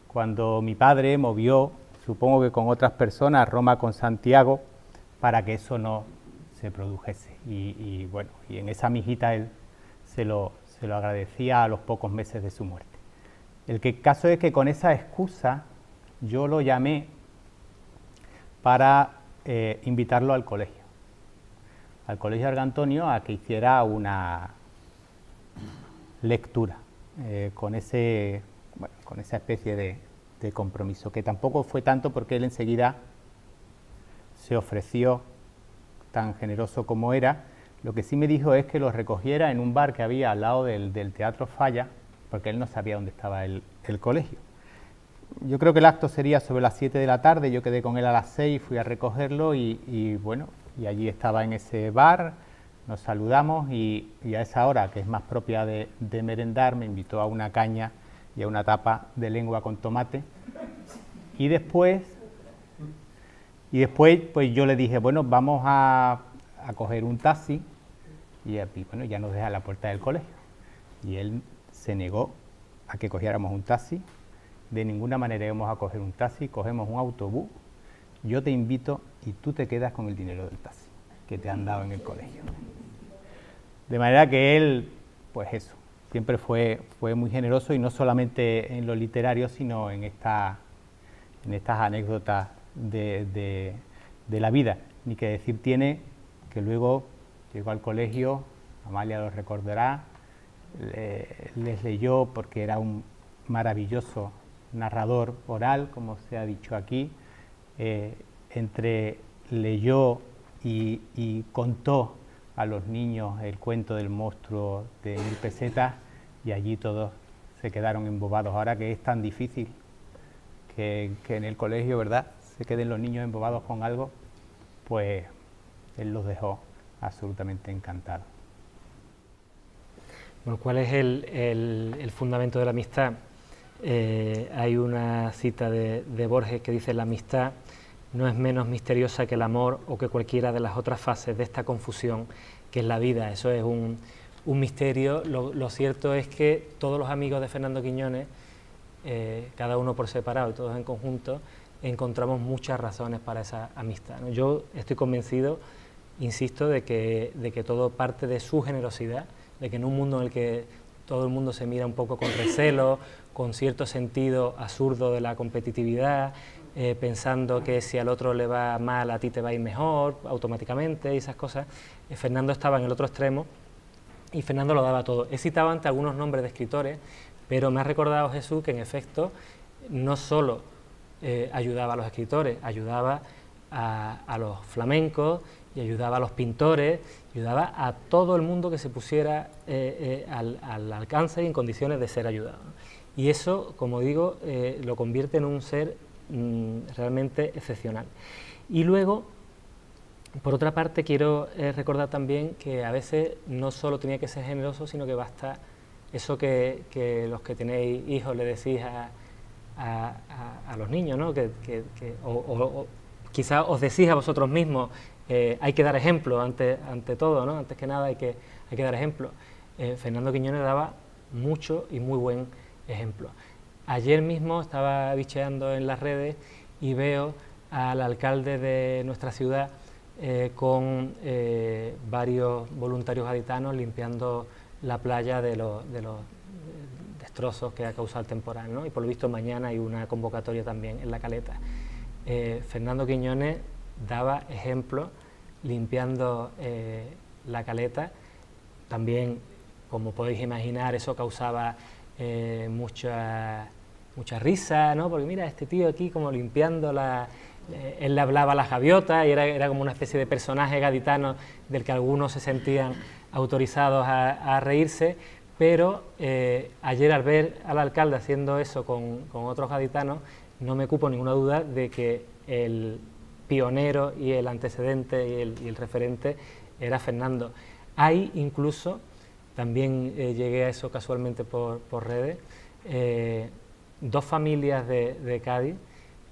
cuando mi padre movió, supongo que con otras personas, Roma con Santiago, para que eso no se produjese. Y bueno, y en esa mijita él se lo agradecía a los pocos meses de su muerte. El caso es que con esa excusa yo lo llamé para invitarlo al colegio Argantonio, a que hiciera una lectura con esa especie de compromiso, que tampoco fue tanto porque él enseguida se ofreció, tan generoso como era. Lo que sí me dijo es que lo recogiera en un bar que había al lado del Teatro Falla, porque él no sabía dónde estaba el colegio. Yo creo que el acto sería sobre las 7 de la tarde, yo quedé con él a las 6, fui a recogerlo y bueno, y allí estaba en ese bar, nos saludamos y a esa hora, que es más propia de merendar, me invitó a una caña y a una tapa de lengua con tomate. Y después pues yo le dije, bueno, vamos a coger un taxi y bueno, ya nos deja a la puerta del colegio. Y él se negó a que cogiéramos un taxi. De ninguna manera íbamos a coger un taxi, cogemos un autobús, yo te invito y tú te quedas con el dinero del taxi que te han dado en el colegio. De manera que él, pues eso, siempre fue muy generoso, y no solamente en lo literario, sino en estas anécdotas de la vida. Ni que decir tiene que luego llegó al colegio, Amalia lo recordará, les leyó, porque era un maravilloso narrador oral, como se ha dicho aquí, entre leyó y contó a los niños el cuento del monstruo de 1000 pesetas, y allí todos se quedaron embobados. Ahora que es tan difícil que en el colegio, ¿verdad?, se queden los niños embobados con algo, pues él los dejó absolutamente encantados. Bueno, ¿cuál es el fundamento de la amistad? Hay una cita de Borges que dice: la amistad no es menos misteriosa que el amor o que cualquiera de las otras fases de esta confusión que es la vida. Eso es un misterio. Lo cierto es que todos los amigos de Fernando Quiñones, cada uno por separado y todos en conjunto, encontramos muchas razones para esa amistad, ¿no? Yo estoy convencido, insisto, de que todo parte de su generosidad, de que en un mundo en el que todo el mundo se mira un poco con recelo, con cierto sentido absurdo de la competitividad, pensando que si al otro le va mal, a ti te va a ir mejor automáticamente, y esas cosas, Fernando estaba en el otro extremo y Fernando lo daba todo. He citado antes algunos nombres de escritores, pero me ha recordado Jesús que en efecto no solo ayudaba a los escritores, ayudaba a los flamencos y ayudaba a los pintores, ayudaba a todo el mundo que se pusiera al alcance y en condiciones de ser ayudado. Y eso, como digo, lo convierte en un ser realmente excepcional. Y luego, por otra parte, quiero recordar también que a veces no solo tenía que ser generoso, sino que basta eso que los que tenéis hijos le decís a los niños, ¿no? O quizás os decís a vosotros mismos, hay que dar ejemplo ante todo, ¿no? Antes que nada hay que dar ejemplo. Fernando Quiñones daba mucho y muy buen ejemplo. Ayer mismo estaba bicheando en las redes y veo al alcalde de nuestra ciudad con varios voluntarios gaditanos limpiando la playa de los destrozos que ha causado el temporal, ¿no? Y por lo visto mañana hay una convocatoria también en La Caleta. Fernando Quiñones daba ejemplo limpiando La Caleta, también como podéis imaginar, eso causaba mucha risa, ¿no? Porque mira, este tío aquí como limpiando él le hablaba a la gaviota y era como una especie de personaje gaditano del que algunos se sentían autorizados a reírse, pero ayer al ver al alcalde haciendo eso con otros gaditanos, no me cupo ninguna duda de que el pionero y el antecedente y el referente era Fernando. Hay incluso, también llegué a eso casualmente por redes, dos familias de Cádiz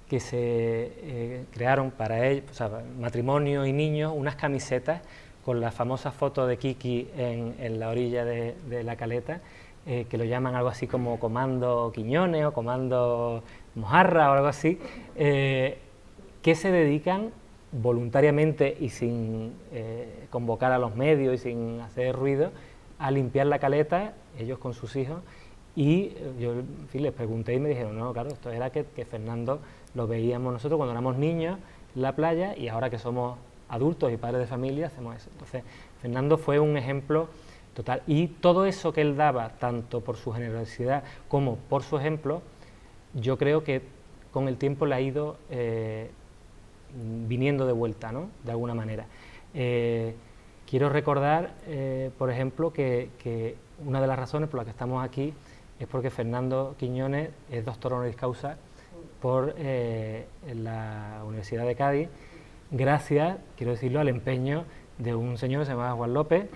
que se crearon para ellos, o sea, matrimonio y niños, unas camisetas con la famosa foto de Kiki en la orilla de la caleta, que lo llaman algo así como Comando Quiñones o Comando Mojarra o algo así, que se dedican voluntariamente y sin convocar a los medios y sin hacer ruido a limpiar la caleta, ellos con sus hijos. Y yo, en fin, les pregunté y me dijeron, no, claro, esto era que Fernando lo veíamos nosotros cuando éramos niños en la playa y ahora que somos adultos y padres de familia hacemos eso. Entonces, Fernando fue un ejemplo total. Y todo eso que él daba, tanto por su generosidad como por su ejemplo, yo creo que con el tiempo le ha ido viniendo de vuelta, ¿no? De alguna manera. Quiero recordar, por ejemplo, que una de las razones por las que estamos aquí es porque Fernando Quiñones es doctor honoris causa por la Universidad de Cádiz, gracias, quiero decirlo, al empeño de un señor que se llama Juan López,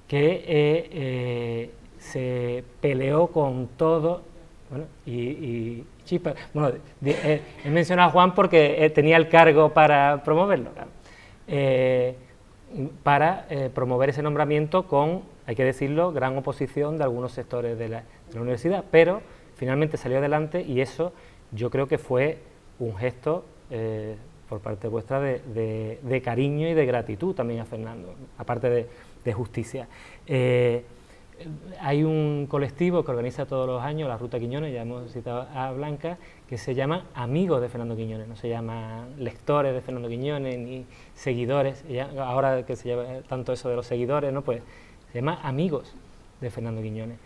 que se peleó con todo, bueno, y chispa. Bueno, he mencionado a Juan porque tenía el cargo para promoverlo, para promover ese nombramiento con, hay que decirlo, gran oposición de algunos sectores de la universidad, pero finalmente salió adelante y eso yo creo que fue un gesto por parte vuestra de cariño y de gratitud también a Fernando, aparte de justicia. Hay un colectivo que organiza todos los años la Ruta Quiñones, ya hemos citado a Blanca, que se llama Amigos de Fernando Quiñones, no se llama lectores de Fernando Quiñones ni seguidores, ahora que se llama tanto eso de los seguidores, ¿no? Pues se llama Amigos de Fernando Quiñones.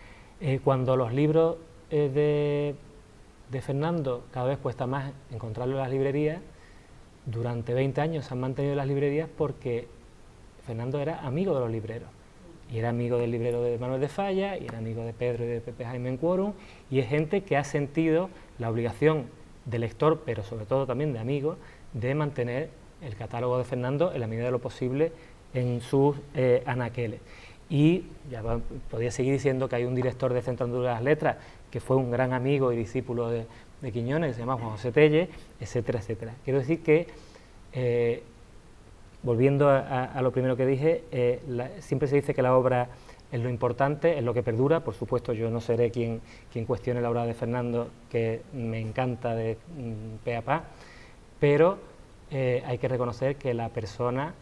Cuando los libros de Fernando cada vez cuesta más encontrarlos en las librerías, durante 20 años se han mantenido en las librerías porque Fernando era amigo de los libreros. Y era amigo del librero de Manuel de Falla, y era amigo de Pedro y de Pepe Jaime en Quórum, y es gente que ha sentido la obligación de lector, pero sobre todo también de amigo, de mantener el catálogo de Fernando en la medida de lo posible en sus anaqueles. Y ya podría seguir diciendo que hay un director de Centro Andaluz de las Letras que fue un gran amigo y discípulo de Quiñones, que se llama Juan José Telle, etcétera, etcétera. Quiero decir que volviendo a lo primero que dije, siempre se dice que la obra es lo importante, es lo que perdura. Por supuesto, yo no seré quien cuestione la obra de Fernando, que me encanta de pe a pa, pero hay que reconocer que la persona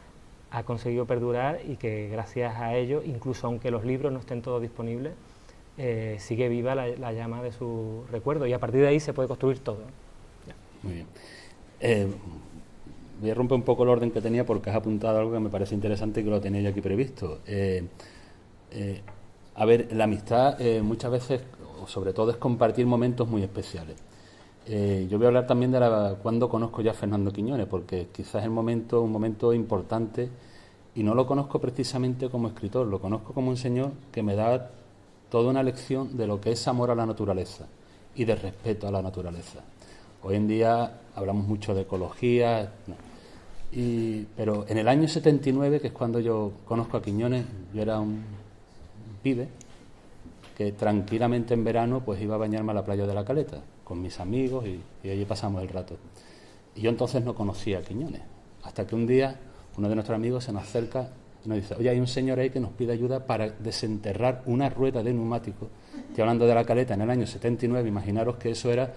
ha conseguido perdurar y que gracias a ello, incluso aunque los libros no estén todos disponibles, sigue viva la llama de su recuerdo y a partir de ahí se puede construir todo. Muy bien. Voy a romper un poco el orden que tenía porque has apuntado algo que me parece interesante y que lo tenía yo aquí previsto. A ver, la amistad muchas veces, o sobre todo, es compartir momentos muy especiales. Yo voy a hablar también de cuando conozco ya a Fernando Quiñones, porque quizás es un momento importante, y no lo conozco precisamente como escritor, lo conozco como un señor que me da toda una lección de lo que es amor a la naturaleza y de respeto a la naturaleza. Hoy en día hablamos mucho de ecología, pero en el año 79, que es cuando yo conozco a Quiñones, yo era un pibe que tranquilamente en verano pues iba a bañarme a la playa de la Caleta con mis amigos y allí pasamos el rato. Y yo entonces no conocía a Quiñones, hasta que un día uno de nuestros amigos se nos acerca y nos dice: oye, hay un señor ahí que nos pide ayuda para desenterrar una rueda de neumático. Estoy hablando de la Caleta en el año 79, imaginaros que eso era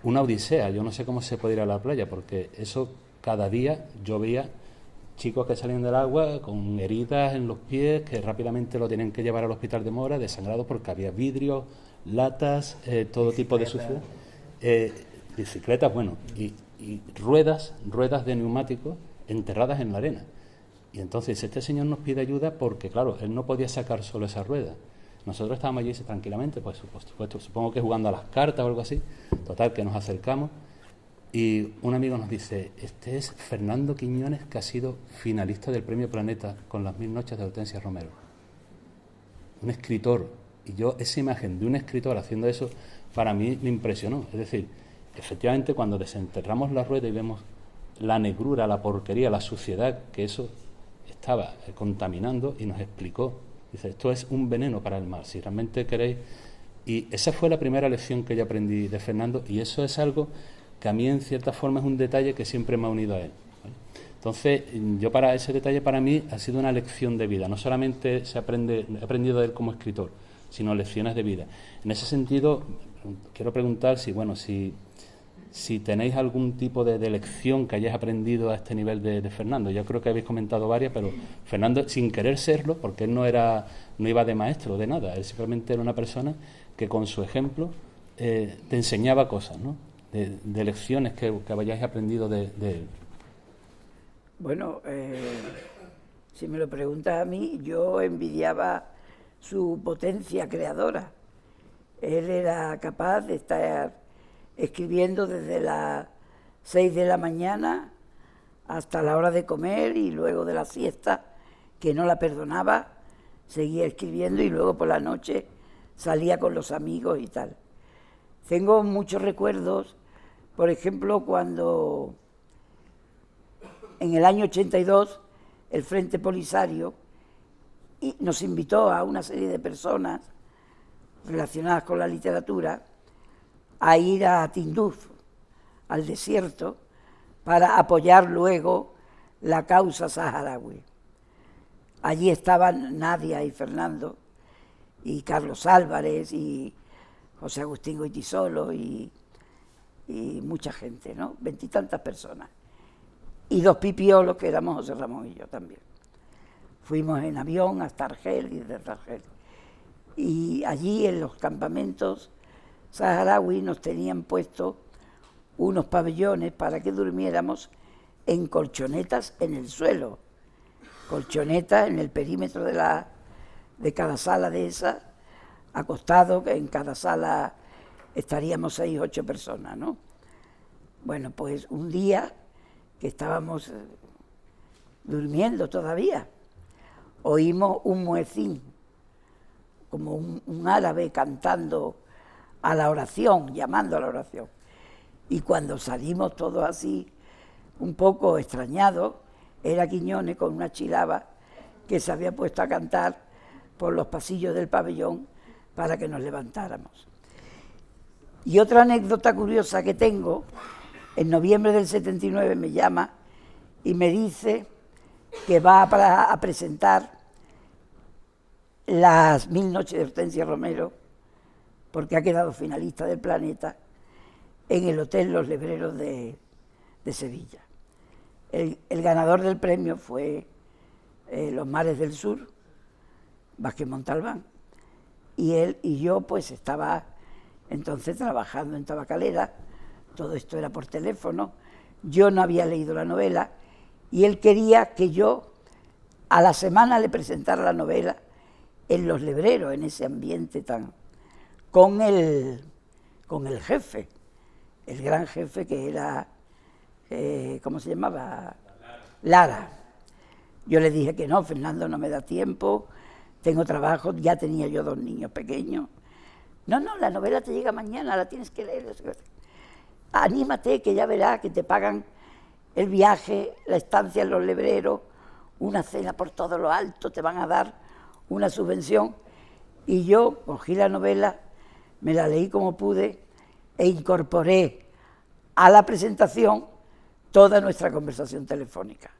una odisea. Yo no sé cómo se puede ir a la playa, porque eso cada día yo veía chicos que salían del agua con heridas en los pies, que rápidamente lo tenían que llevar al hospital de Mora, desangrados porque había vidrios, latas, todo tipo de suciedad. Bicicletas, bueno, y ruedas de neumáticos enterradas en la arena. Y entonces este señor nos pide ayuda porque, claro, él no podía sacar solo esa rueda. Nosotros estábamos allí tranquilamente, pues por supuesto, supongo que jugando a las cartas o algo así. Total, que nos acercamos y un amigo nos dice: este es Fernando Quiñones, que ha sido finalista del Premio Planeta con Las 1000 noches de Hortensia Romero. Un escritor. Y yo, esa imagen de un escritor haciendo eso, para mí me impresionó. Es decir, efectivamente, cuando desenterramos la rueda y vemos la negrura, la porquería, la suciedad que eso estaba contaminando, y nos explicó, dice: esto es un veneno para el mar, si realmente queréis. Y esa fue la primera lección que yo aprendí de Fernando, y eso es algo que a mí en cierta forma es un detalle que siempre me ha unido a él, ¿vale? Entonces, yo para ese detalle para mí ha sido una lección de vida. No solamente he aprendido de él como escritor, sino lecciones de vida. En ese sentido, quiero preguntar si tenéis algún tipo de lección que hayáis aprendido a este nivel de Fernando. Yo creo que habéis comentado varias, pero Fernando, sin querer serlo, porque él no iba de maestro, de nada, él simplemente era una persona que con su ejemplo te enseñaba cosas, ¿no? De lecciones que hayáis aprendido de él. Bueno, si me lo preguntas a mí, yo envidiaba su potencia creadora. Él era capaz de estar escribiendo desde las 6 de la mañana hasta la hora de comer, y luego de la siesta, que no la perdonaba, seguía escribiendo, y luego por la noche salía con los amigos y tal. Tengo muchos recuerdos, por ejemplo, cuando en el año 82 el Frente Polisario nos invitó a una serie de personas relacionadas con la literatura a ir a Tinduf, al desierto, para apoyar luego la causa saharaui. Allí estaban Nadia y Fernando, y Carlos Álvarez, y José Agustín Goytisolo, y mucha gente, ¿no? 20 y tantas personas. Y dos pipiolos, que éramos José Ramón y yo también. Fuimos en avión hasta Argel, y desde Argel. Y allí en los campamentos saharaui nos tenían puestos unos pabellones para que durmiéramos en colchonetas en el suelo. Colchonetas en el perímetro de cada sala de esas, acostados, que en cada sala estaríamos 6 o 8 personas, ¿no? Bueno, pues un día que estábamos durmiendo todavía, oímos un muecín, como un árabe cantando a la oración, llamando a la oración. Y cuando salimos todos así, un poco extrañados, era Quiñones con una chilaba que se había puesto a cantar por los pasillos del pabellón para que nos levantáramos. Y otra anécdota curiosa que tengo: en noviembre del 79 me llama y me dice que va a presentar Las 1000 noches de Hortensia Romero, porque ha quedado finalista del Planeta, en el Hotel Los Lebreros de Sevilla. El ganador del premio fue Los Mares del Sur, Vázquez Montalbán, y él y yo pues estaba entonces trabajando en Tabacalera. Todo esto era por teléfono, yo no había leído la novela, y él quería que yo a la semana le presentara la novela en Los Lebreros, en ese ambiente tan... con el jefe, el gran jefe, que era, ¿cómo se llamaba? Lara. Yo le dije que no, Fernando, no me da tiempo, tengo trabajo, ya tenía yo 2 niños pequeños. No, la novela te llega mañana, la tienes que leer. Anímate, que ya verás que te pagan el viaje, la estancia en Los Lebreros, una cena por todo lo alto, te van a dar una subvención. Y yo cogí la novela, me la leí como pude e incorporé a la presentación toda nuestra conversación telefónica.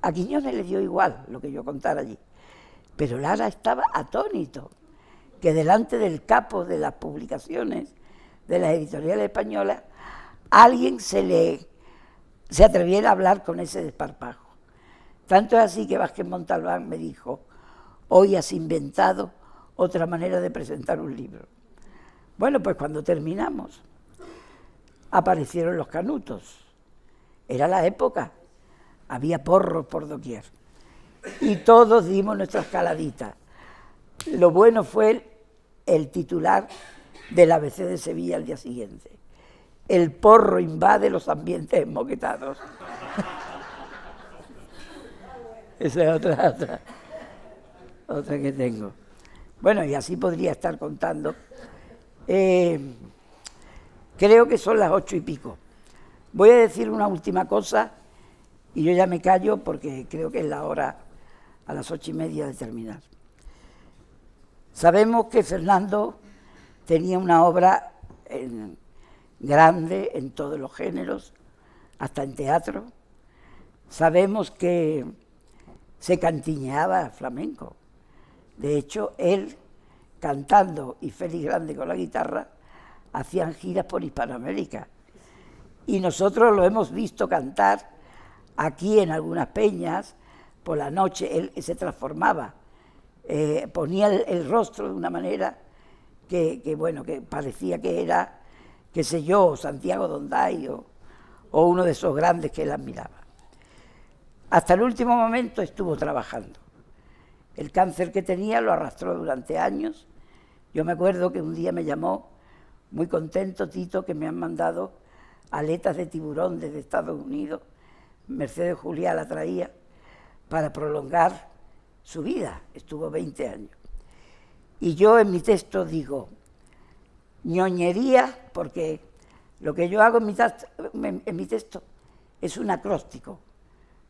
A Quiñones le dio igual lo que yo contara allí, pero Lara estaba atónito, que delante del capo de las publicaciones de las editoriales españolas alguien se atreviera a hablar con ese desparpajo. Tanto es así que Vázquez Montalbán me dijo: hoy has inventado otra manera de presentar un libro. Bueno, pues cuando terminamos, aparecieron los canutos. Era la época, había porros por doquier. Y todos dimos nuestra escaladita. Lo bueno fue el titular del ABC de Sevilla al día siguiente. El porro invade los ambientes enmoquetados. Esa es otra que tengo. Bueno, y así podría estar contando. Creo que son las 8 y pico. Voy a decir una última cosa y yo ya me callo porque creo que es la hora a las 8:30 de terminar. Sabemos que Fernando tenía una obra grande en todos los géneros, hasta en teatro. Sabemos que se cantiñeaba flamenco. De hecho, él, cantando y Félix Grande con la guitarra, hacían giras por Hispanoamérica. Y nosotros lo hemos visto cantar aquí en algunas peñas, por la noche él se transformaba, ponía el rostro de una manera que parecía que era, qué sé yo, Santiago Donday o uno de esos grandes que él admiraba. Hasta el último momento estuvo trabajando. El cáncer que tenía lo arrastró durante años. Yo me acuerdo que un día me llamó muy contento: Tito, que me han mandado aletas de tiburón desde Estados Unidos. Mercedes Juliá la traía para prolongar su vida. Estuvo 20 años. Y yo en mi texto digo, ñoñería, porque lo que yo hago en mi texto es un acróstico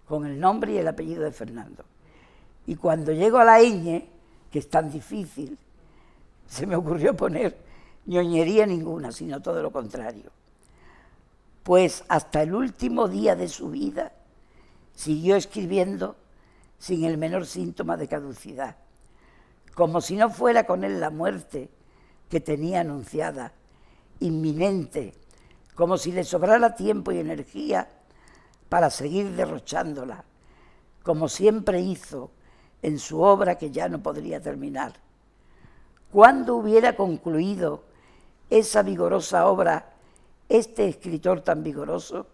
con el nombre y el apellido de Fernando. Y cuando llego a la ñ, que es tan difícil, se me ocurrió poner ñoñería ninguna, sino todo lo contrario. Pues hasta el último día de su vida siguió escribiendo sin el menor síntoma de caducidad, como si no fuera con él la muerte que tenía anunciada, inminente, como si le sobrara tiempo y energía para seguir derrochándola, como siempre hizo en su obra que ya no podría terminar. ¿Cuándo hubiera concluido esa vigorosa obra este escritor tan vigoroso?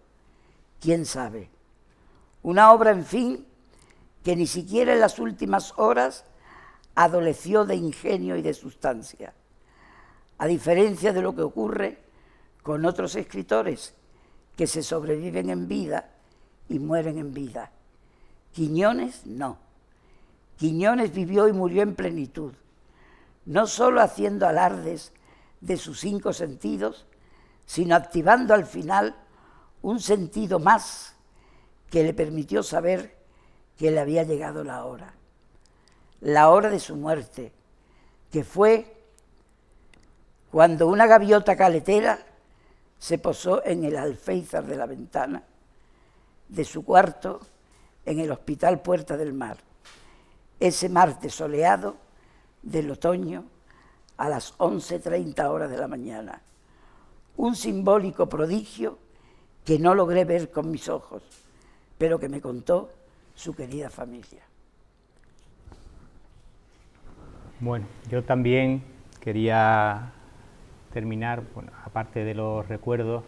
¿Quién sabe? Una obra, en fin, que ni siquiera en las últimas horas adoleció de ingenio y de sustancia, a diferencia de lo que ocurre con otros escritores que se sobreviven en vida y mueren en vida. Quiñones no. Quiñones vivió y murió en plenitud, no solo haciendo alardes de sus 5 sentidos, sino activando al final un sentido más que le permitió saber que le había llegado la hora de su muerte, que fue cuando una gaviota caletera se posó en el alféizar de la ventana de su cuarto en el Hospital Puerta del Mar, ese martes soleado del otoño a las 11:30 horas de la mañana. Un simbólico prodigio que no logré ver con mis ojos, pero que me contó su querida familia. Bueno, yo también quería terminar, aparte de los recuerdos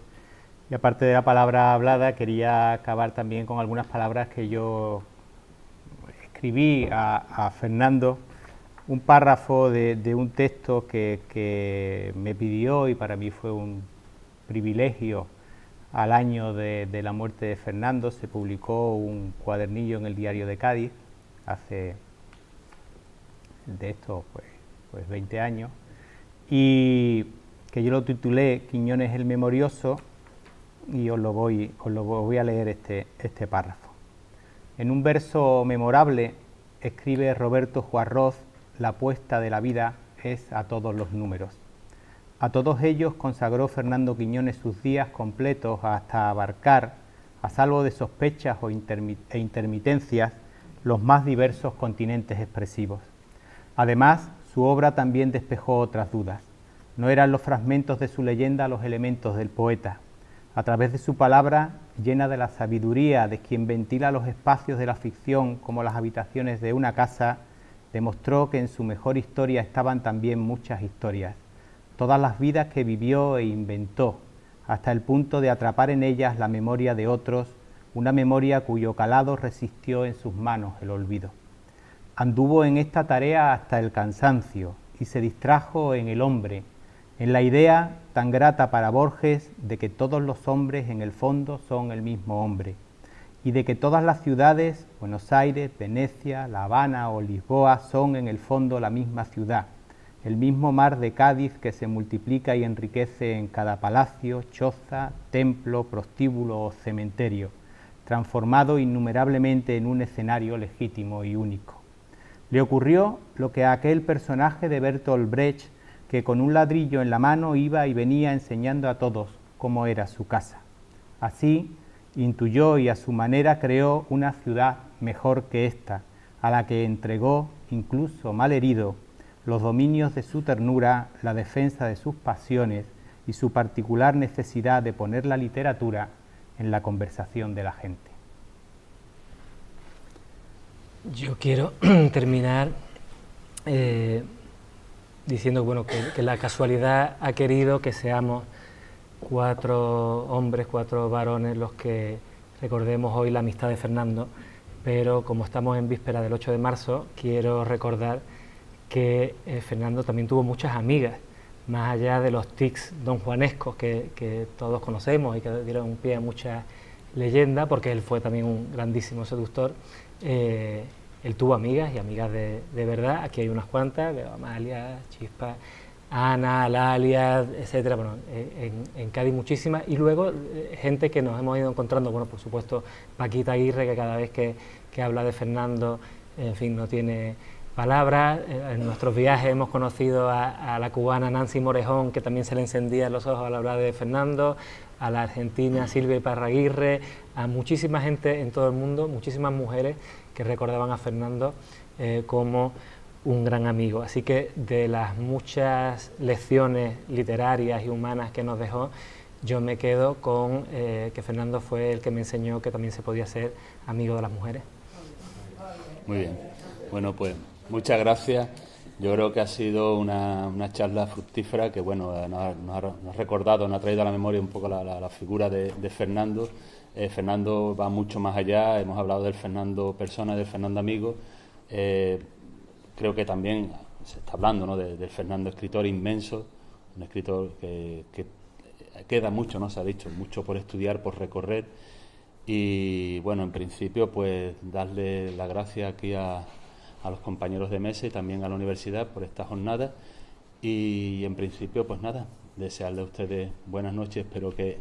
y aparte de la palabra hablada, quería acabar también con algunas palabras que yo escribí a Fernando, un párrafo de un texto que me pidió, y para mí fue un privilegio. Al año de la muerte de Fernando se publicó un cuadernillo en el Diario de Cádiz, hace de esto pues 20 años, y que yo lo titulé Quiñones el Memorioso, y os lo voy a leer este párrafo. En un verso memorable escribe Roberto Juarroz: la apuesta de la vida es a todos los números. A todos ellos consagró Fernando Quiñones sus días completos hasta abarcar, a salvo de sospechas e intermitencias, los más diversos continentes expresivos. Además, su obra también despejó otras dudas. No eran los fragmentos de su leyenda los elementos del poeta. A través de su palabra, llena de la sabiduría de quien ventila los espacios de la ficción como las habitaciones de una casa, demostró que en su mejor historia estaban también muchas historias, todas las vidas que vivió e inventó, hasta el punto de atrapar en ellas la memoria de otros, una memoria cuyo calado resistió en sus manos el olvido. anduvo en esta tarea hasta el cansancio y se distrajo en el hombre, en la idea tan grata para Borges de que todos los hombres en el fondo son el mismo hombre, y de que todas las ciudades, Buenos Aires, Venecia, La Habana o Lisboa, son en el fondo la misma ciudad, el mismo mar de Cádiz que se multiplica y enriquece en cada palacio, choza, templo, prostíbulo o cementerio, transformado innumerablemente en un escenario legítimo y único. Le ocurrió lo que a aquel personaje de Bertolt Brecht, que con un ladrillo en la mano iba y venía enseñando a todos cómo era su casa. Así, intuyó y a su manera creó una ciudad mejor que esta, a la que entregó, incluso malherido, los dominios de su ternura, la defensa de sus pasiones y su particular necesidad de poner la literatura en la conversación de la gente. Yo quiero terminar diciendo bueno, que la casualidad ha querido que seamos 4 hombres, 4 varones los que recordemos hoy la amistad de Fernando, pero como estamos en víspera del 8 de marzo, quiero recordar que Fernando también tuvo muchas amigas, más allá de los tics donjuanescos que todos conocemos y que dieron pie a muchas leyendas, porque él fue también un grandísimo seductor. Él tuvo amigas y amigas de verdad, aquí hay unas cuantas, veo Amalia, Chispa, Ana, Lalia, etcétera, bueno, en Cádiz muchísimas, y luego gente que nos hemos ido encontrando, bueno, por supuesto Paquita Aguirre, que cada vez que habla de Fernando, en fin, no tiene palabras. En nuestros viajes hemos conocido a la cubana Nancy Morejón, que también se le encendían los ojos al hablar de Fernando, a la argentina Silvia Iparraguirre, a muchísima gente en todo el mundo, muchísimas mujeres que recordaban a Fernando como un gran amigo. Así que de las muchas lecciones literarias y humanas que nos dejó, yo me quedo con que Fernando fue el que me enseñó que también se podía ser amigo de las mujeres. Muy bien. Bueno, pues muchas gracias. Yo creo que ha sido una charla fructífera que, bueno, nos ha recordado, nos ha traído a la memoria un poco la figura de Fernando. Fernando va mucho más allá, hemos hablado del Fernando persona y del Fernando amigo. Creo que también se está hablando, ¿no?, del Fernando escritor inmenso, un escritor que queda mucho, ¿no?, se ha dicho, mucho por estudiar, por recorrer. Y, bueno, en principio, pues darle las gracias aquí a los compañeros de mesa y también a la universidad por esta jornada. Y, en principio, pues nada, desearle a ustedes buenas noches. Espero que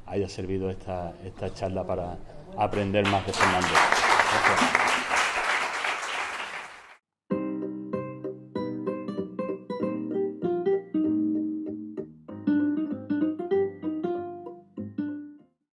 haya servido esta charla para aprender más de Fernando. Gracias.